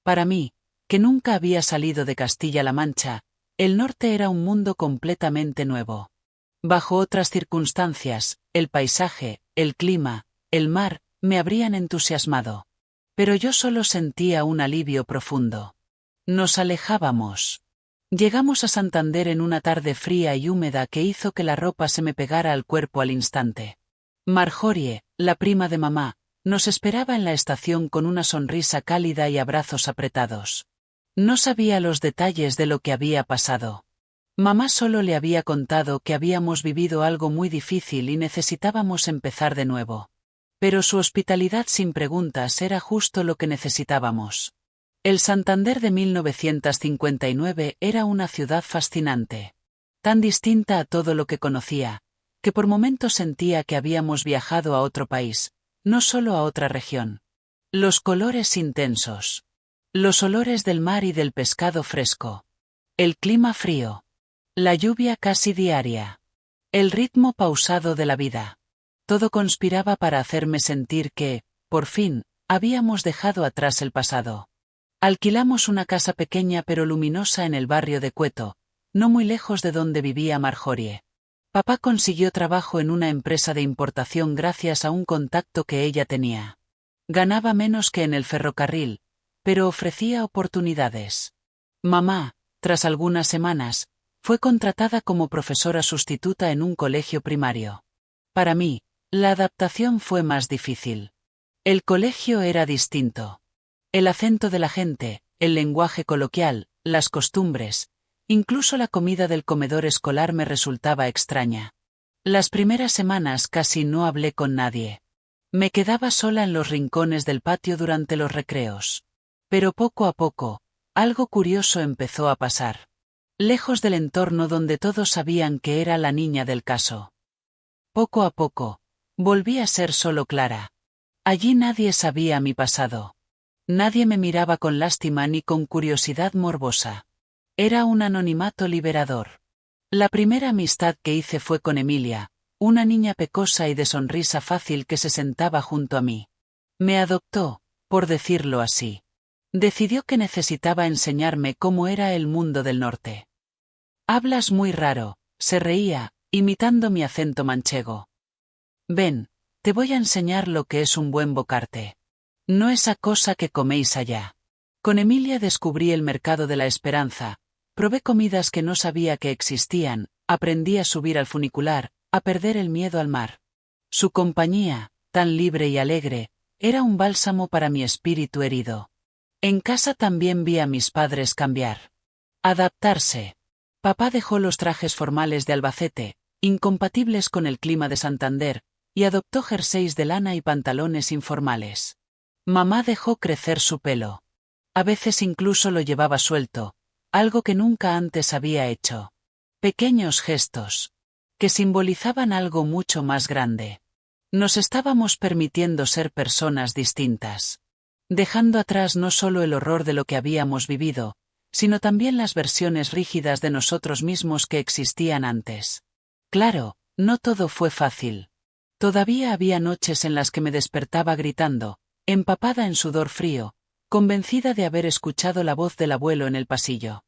Para mí, que nunca había salido de Castilla-La Mancha, el norte era un mundo completamente nuevo. Bajo otras circunstancias, el paisaje, el clima, el mar, me habrían entusiasmado. Pero yo solo sentía un alivio profundo. Nos alejábamos. Llegamos a Santander en una tarde fría y húmeda que hizo que la ropa se me pegara al cuerpo al instante. Marjorie, la prima de mamá, nos esperaba en la estación con una sonrisa cálida y abrazos apretados. No sabía los detalles de lo que había pasado. Mamá solo le había contado que habíamos vivido algo muy difícil y necesitábamos empezar de nuevo. Pero su hospitalidad sin preguntas era justo lo que necesitábamos. El Santander de 1959 era una ciudad fascinante. Tan distinta a todo lo que conocía, que por momentos sentía que habíamos viajado a otro país, no solo a otra región. Los colores intensos. Los olores del mar y del pescado fresco. El clima frío. La lluvia casi diaria. El ritmo pausado de la vida. Todo conspiraba para hacerme sentir que, por fin, habíamos dejado atrás el pasado. Alquilamos una casa pequeña pero luminosa en el barrio de Cueto, no muy lejos de donde vivía Marjorie. Papá consiguió trabajo en una empresa de importación gracias a un contacto que ella tenía. Ganaba menos que en el ferrocarril, pero ofrecía oportunidades. Mamá, tras algunas semanas, fue contratada como profesora sustituta en un colegio primario. Para mí, la adaptación fue más difícil. El colegio era distinto. El acento de la gente, el lenguaje coloquial, las costumbres, incluso la comida del comedor escolar me resultaba extraña. Las primeras semanas casi no hablé con nadie. Me quedaba sola en los rincones del patio durante los recreos. Pero poco a poco, algo curioso empezó a pasar. Lejos del entorno donde todos sabían que era la niña del caso. Poco a poco, volví a ser solo Clara. Allí nadie sabía mi pasado. Nadie me miraba con lástima ni con curiosidad morbosa. Era un anonimato liberador. La primera amistad que hice fue con Emilia, una niña pecosa y de sonrisa fácil que se sentaba junto a mí. Me adoptó, por decirlo así. Decidió que necesitaba enseñarme cómo era el mundo del norte. Hablas muy raro, se reía, imitando mi acento manchego. Ven, te voy a enseñar lo que es un buen bocarte. No esa cosa que coméis allá. Con Emilia descubrí el mercado de la esperanza, probé comidas que no sabía que existían, aprendí a subir al funicular, a perder el miedo al mar. Su compañía, tan libre y alegre, era un bálsamo para mi espíritu herido. En casa también vi a mis padres cambiar. Adaptarse. Papá dejó los trajes formales de Albacete, incompatibles con el clima de Santander, y adoptó jerseys de lana y pantalones informales. Mamá dejó crecer su pelo. A veces incluso lo llevaba suelto, algo que nunca antes había hecho. Pequeños gestos, que simbolizaban algo mucho más grande. Nos estábamos permitiendo ser personas distintas. Dejando atrás no solo el horror de lo que habíamos vivido, sino también las versiones rígidas de nosotros mismos que existían antes. Claro, no todo fue fácil. Todavía había noches en las que me despertaba gritando, empapada en sudor frío, convencida de haber escuchado la voz del abuelo en el pasillo.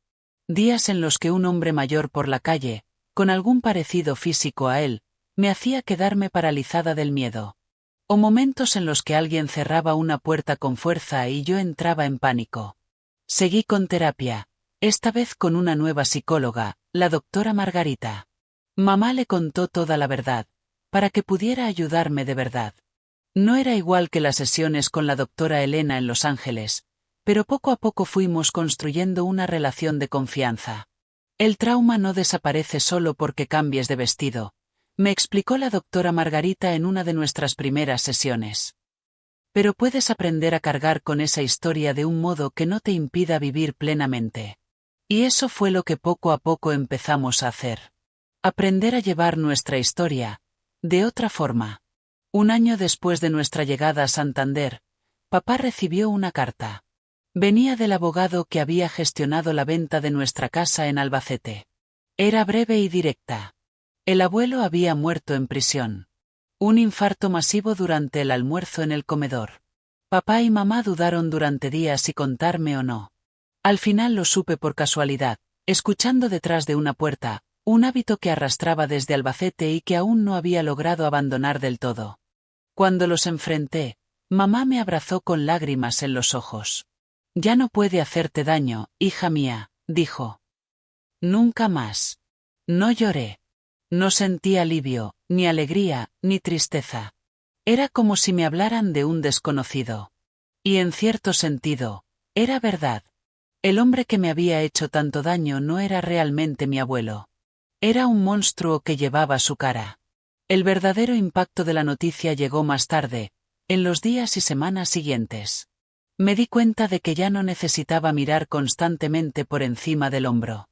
Días en los que un hombre mayor por la calle, con algún parecido físico a él, me hacía quedarme paralizada del miedo. O momentos en los que alguien cerraba una puerta con fuerza y yo entraba en pánico. Seguí con terapia, esta vez con una nueva psicóloga, la doctora Margarita. Mamá le contó toda la verdad, para que pudiera ayudarme de verdad. No era igual que las sesiones con la doctora Elena en Los Ángeles, pero poco a poco fuimos construyendo una relación de confianza. El trauma no desaparece solo porque cambies de vestido, me explicó la doctora Margarita en una de nuestras primeras sesiones. Pero puedes aprender a cargar con esa historia de un modo que no te impida vivir plenamente. Y eso fue lo que poco a poco empezamos a hacer. Aprender a llevar nuestra historia, de otra forma. Un año después de nuestra llegada a Santander, papá recibió una carta. Venía del abogado que había gestionado la venta de nuestra casa en Albacete. Era breve y directa. El abuelo había muerto en prisión. Un infarto masivo durante el almuerzo en el comedor. Papá y mamá dudaron durante días si contarme o no. Al final lo supe por casualidad, escuchando detrás de una puerta, un hábito que arrastraba desde Albacete y que aún no había logrado abandonar del todo. Cuando los enfrenté, mamá me abrazó con lágrimas en los ojos. Ya no puede hacerte daño, hija mía, dijo. Nunca más. No lloré. No sentí alivio, ni alegría, ni tristeza. Era como si me hablaran de un desconocido. Y en cierto sentido, era verdad. El hombre que me había hecho tanto daño no era realmente mi abuelo. Era un monstruo que llevaba su cara. El verdadero impacto de la noticia llegó más tarde, en los días y semanas siguientes. Me di cuenta de que ya no necesitaba mirar constantemente por encima del hombro.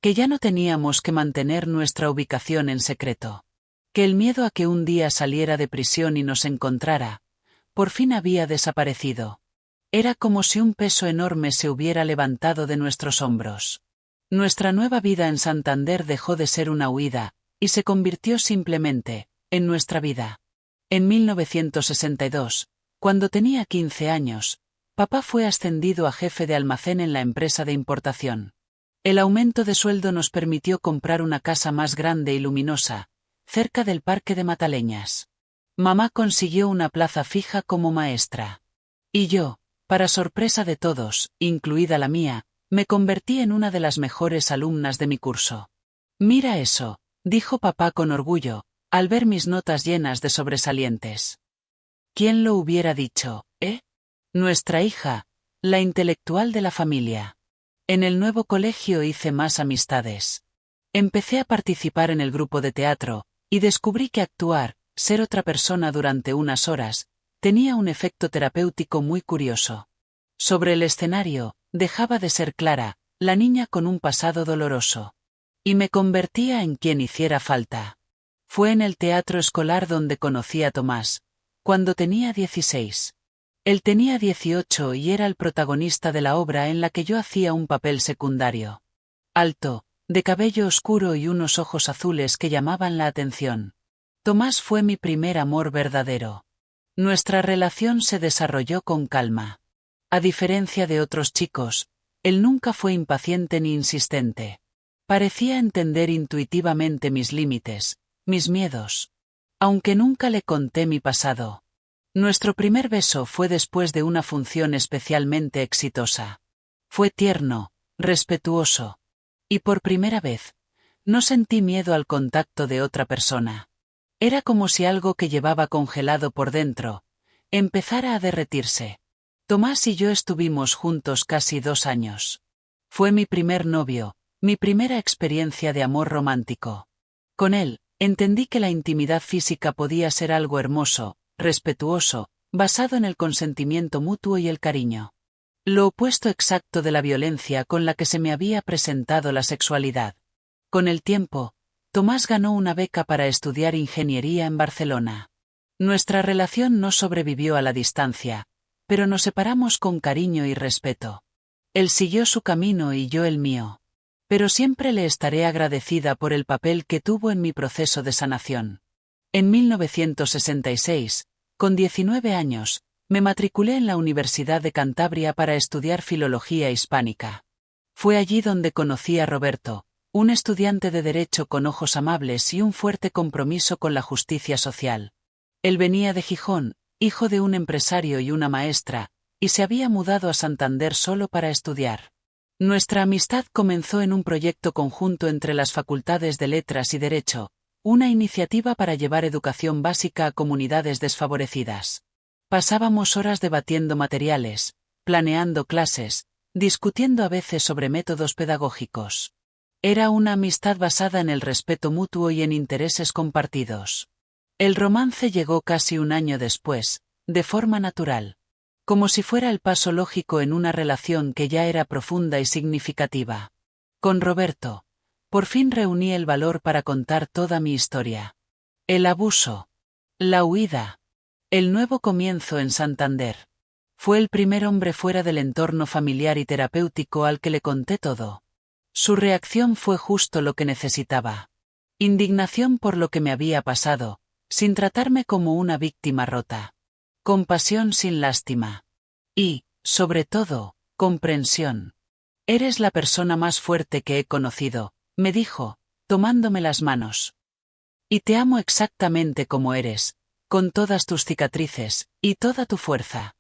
Que ya no teníamos que mantener nuestra ubicación en secreto. Que el miedo a que un día saliera de prisión y nos encontrara, por fin había desaparecido. Era como si un peso enorme se hubiera levantado de nuestros hombros. Nuestra nueva vida en Santander dejó de ser una huida, y se convirtió simplemente, en nuestra vida. En 1962, cuando tenía 15 años, papá fue ascendido a jefe de almacén en la empresa de importación. El aumento de sueldo nos permitió comprar una casa más grande y luminosa, cerca del parque de Mataleñas. Mamá consiguió una plaza fija como maestra. Y yo, para sorpresa de todos, incluida la mía, me convertí en una de las mejores alumnas de mi curso. Mira eso, dijo papá con orgullo, al ver mis notas llenas de sobresalientes. ¿Quién lo hubiera dicho, eh? Nuestra hija, la intelectual de la familia. En el nuevo colegio hice más amistades. Empecé a participar en el grupo de teatro, y descubrí que actuar, ser otra persona durante unas horas, tenía un efecto terapéutico muy curioso. Sobre el escenario, dejaba de ser Clara, la niña con un pasado doloroso. Y me convertía en quien hiciera falta. Fue en el teatro escolar donde conocí a Tomás, cuando tenía 16. Él tenía 18 y era el protagonista de la obra en la que yo hacía un papel secundario. Alto, de cabello oscuro y unos ojos azules que llamaban la atención. Tomás fue mi primer amor verdadero. Nuestra relación se desarrolló con calma. A diferencia de otros chicos, él nunca fue impaciente ni insistente. Parecía entender intuitivamente mis límites, mis miedos. Aunque nunca le conté mi pasado. Nuestro primer beso fue después de una función especialmente exitosa. Fue tierno, respetuoso. Y por primera vez, no sentí miedo al contacto de otra persona. Era como si algo que llevaba congelado por dentro, empezara a derretirse. Tomás y yo estuvimos juntos casi 2 años. Fue mi primer novio, mi primera experiencia de amor romántico. Con él, entendí que la intimidad física podía ser algo hermoso, respetuoso, basado en el consentimiento mutuo y el cariño. Lo opuesto exacto de la violencia con la que se me había presentado la sexualidad. Con el tiempo, Tomás ganó una beca para estudiar ingeniería en Barcelona. Nuestra relación no sobrevivió a la distancia, pero nos separamos con cariño y respeto. Él siguió su camino y yo el mío. Pero siempre le estaré agradecida por el papel que tuvo en mi proceso de sanación. En 1966, con 19 años, Me matriculé en la Universidad de Cantabria para estudiar filología hispánica. Fue allí donde conocí a Roberto, un estudiante de Derecho con ojos amables y un fuerte compromiso con la justicia social. Él venía de Gijón, hijo de un empresario y una maestra, y se había mudado a Santander solo para estudiar. Nuestra amistad comenzó en un proyecto conjunto entre las facultades de Letras y Derecho, una iniciativa para llevar educación básica a comunidades desfavorecidas. Pasábamos horas debatiendo materiales, planeando clases, discutiendo a veces sobre métodos pedagógicos. Era una amistad basada en el respeto mutuo y en intereses compartidos. El romance llegó casi un año después, de forma natural. Como si fuera el paso lógico en una relación que ya era profunda y significativa. Con Roberto, por fin reuní el valor para contar toda mi historia. El abuso. La huida. El nuevo comienzo en Santander. Fue el primer hombre fuera del entorno familiar y terapéutico al que le conté todo. Su reacción fue justo lo que necesitaba. Indignación por lo que me había pasado, sin tratarme como una víctima rota. Compasión sin lástima. Y, sobre todo, comprensión. Eres la persona más fuerte que he conocido, me dijo, tomándome las manos. Y te amo exactamente como eres, con todas tus cicatrices, y toda tu fuerza.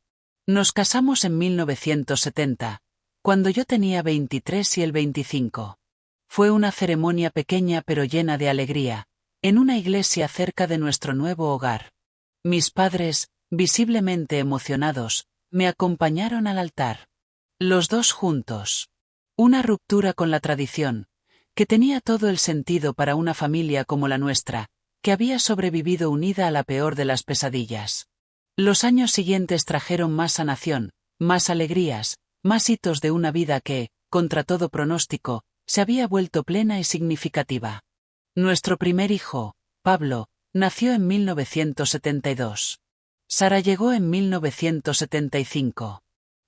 Nos casamos en 1970, cuando yo tenía 23 y él 25. Fue una ceremonia pequeña pero llena de alegría, en una iglesia cerca de nuestro nuevo hogar. Mis padres, visiblemente emocionados, me acompañaron al altar. Los dos juntos. Una ruptura con la tradición, que tenía todo el sentido para una familia como la nuestra, que había sobrevivido unida a la peor de las pesadillas. Los años siguientes trajeron más sanación, más alegrías, más hitos de una vida que, contra todo pronóstico, se había vuelto plena y significativa. Nuestro primer hijo, Pablo, nació en 1972. Sara llegó en 1975.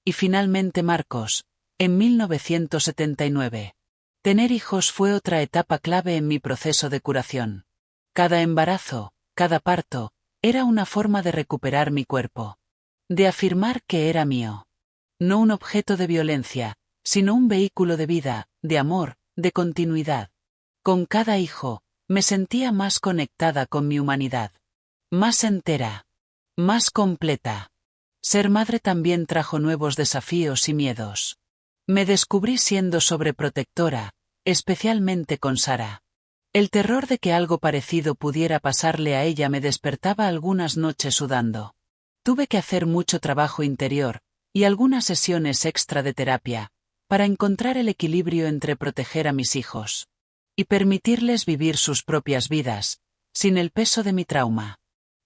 Y finalmente Marcos, en 1979. Tener hijos fue otra etapa clave en mi proceso de curación. Cada embarazo, cada parto, era una forma de recuperar mi cuerpo. De afirmar que era mío. No un objeto de violencia, sino un vehículo de vida, de amor, de continuidad. Con cada hijo, me sentía más conectada con mi humanidad. Más entera. Más completa. Ser madre también trajo nuevos desafíos y miedos. Me descubrí siendo sobreprotectora, especialmente con Sara. El terror de que algo parecido pudiera pasarle a ella me despertaba algunas noches sudando. Tuve que hacer mucho trabajo interior, y algunas sesiones extra de terapia, para encontrar el equilibrio entre proteger a mis hijos y permitirles vivir sus propias vidas, sin el peso de mi trauma.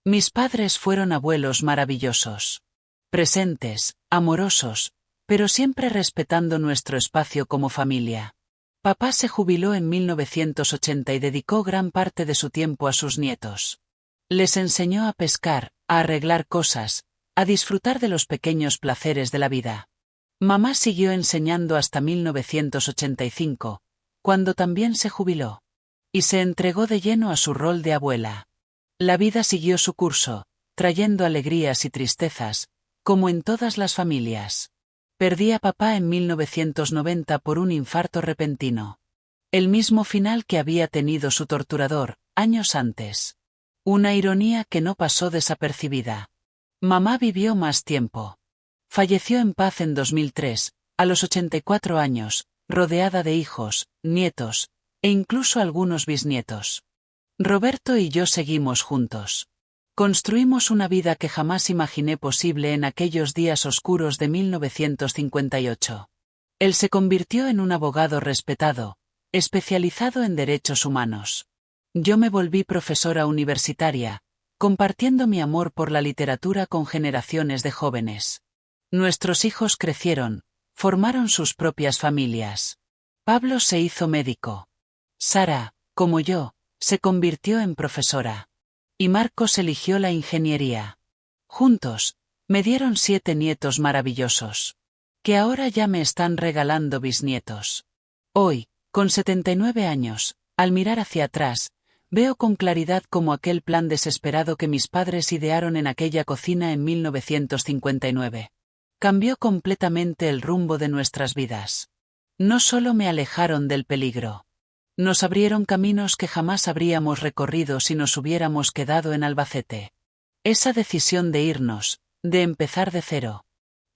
Mis padres fueron abuelos maravillosos. Presentes, amorosos, pero siempre respetando nuestro espacio como familia. Papá se jubiló en 1980 y dedicó gran parte de su tiempo a sus nietos. Les enseñó a pescar, a arreglar cosas, a disfrutar de los pequeños placeres de la vida. Mamá siguió enseñando hasta 1985, cuando también se jubiló. Y se entregó de lleno a su rol de abuela. La vida siguió su curso, trayendo alegrías y tristezas, como en todas las familias. Perdí a papá en 1990 por un infarto repentino. El mismo final que había tenido su torturador, años antes. Una ironía que no pasó desapercibida. Mamá vivió más tiempo. Falleció en paz en 2003, a los 84 años, rodeada de hijos, nietos, e incluso algunos bisnietos. Roberto y yo seguimos juntos. Construimos una vida que jamás imaginé posible en aquellos días oscuros de 1958. Él se convirtió en un abogado respetado, especializado en derechos humanos. Yo me volví profesora universitaria, compartiendo mi amor por la literatura con generaciones de jóvenes. Nuestros hijos crecieron, formaron sus propias familias. Pablo se hizo médico. Sara, como yo, se convirtió en profesora. Y Marcos eligió la ingeniería. Juntos, me dieron 7 nietos maravillosos. Que ahora ya me están regalando bisnietos. Hoy, con 79 años, al mirar hacia atrás, Veo con claridad cómo aquel plan desesperado que mis padres idearon en aquella cocina en 1959 cambió completamente el rumbo de nuestras vidas. No solo me alejaron del peligro. Nos abrieron caminos que jamás habríamos recorrido si nos hubiéramos quedado en Albacete. Esa decisión de irnos, de empezar de cero,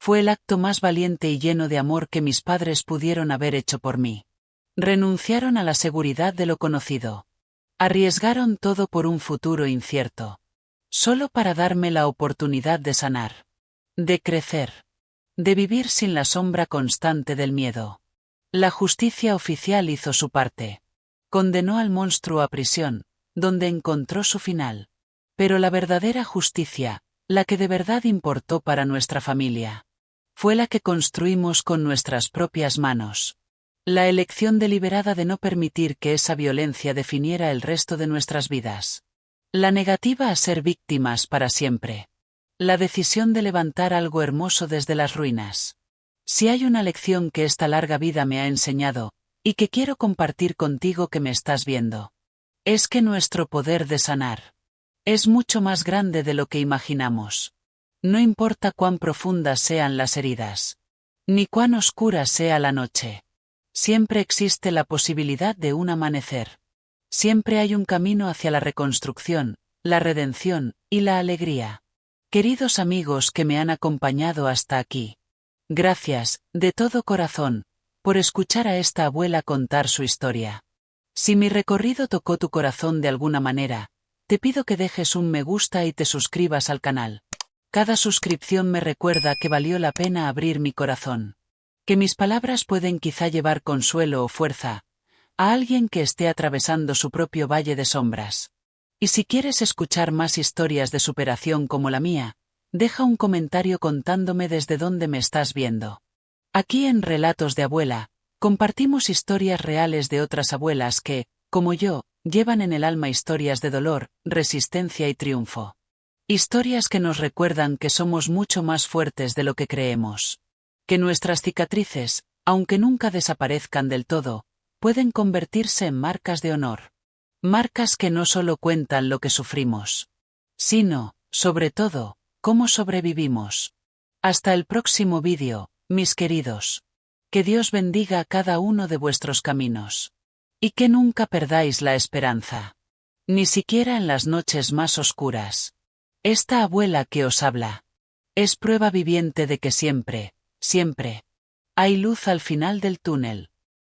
fue el acto más valiente y lleno de amor que mis padres pudieron haber hecho por mí. Renunciaron a la seguridad de lo conocido. Arriesgaron todo por un futuro incierto. Solo para darme la oportunidad de sanar. De crecer. De vivir sin la sombra constante del miedo. La justicia oficial hizo su parte. Condenó al monstruo a prisión, donde encontró su final. Pero la verdadera justicia, la que de verdad importó para nuestra familia, fue la que construimos con nuestras propias manos. La elección deliberada de no permitir que esa violencia definiera el resto de nuestras vidas. La negativa a ser víctimas para siempre. La decisión de levantar algo hermoso desde las ruinas. Si hay una lección que esta larga vida me ha enseñado, y que quiero compartir contigo que me estás viendo, es que nuestro poder de sanar es mucho más grande de lo que imaginamos. No importa cuán profundas sean las heridas, ni cuán oscura sea la noche. Siempre existe la posibilidad de un amanecer. Siempre hay un camino hacia la reconstrucción, la redención y la alegría. Queridos amigos que me han acompañado hasta aquí. Gracias, de todo corazón, por escuchar a esta abuela contar su historia. Si mi recorrido tocó tu corazón de alguna manera, te pido que dejes un me gusta y te suscribas al canal. Cada suscripción me recuerda que valió la pena abrir mi corazón. Que mis palabras pueden quizá llevar consuelo o fuerza a alguien que esté atravesando su propio valle de sombras. Y si quieres escuchar más historias de superación como la mía, deja un comentario contándome desde dónde me estás viendo. Aquí en Relatos de Abuela, compartimos historias reales de otras abuelas que, como yo, llevan en el alma historias de dolor, resistencia y triunfo. Historias que nos recuerdan que somos mucho más fuertes de lo que creemos. Que nuestras cicatrices, aunque nunca desaparezcan del todo, pueden convertirse en marcas de honor. Marcas que no solo cuentan lo que sufrimos, sino, sobre todo, cómo sobrevivimos. Hasta el próximo vídeo, mis queridos. Que Dios bendiga a cada uno de vuestros caminos. Y que nunca perdáis la esperanza. Ni siquiera en las noches más oscuras. Esta abuela que os habla es prueba viviente de que siempre, siempre, hay luz al final del túnel.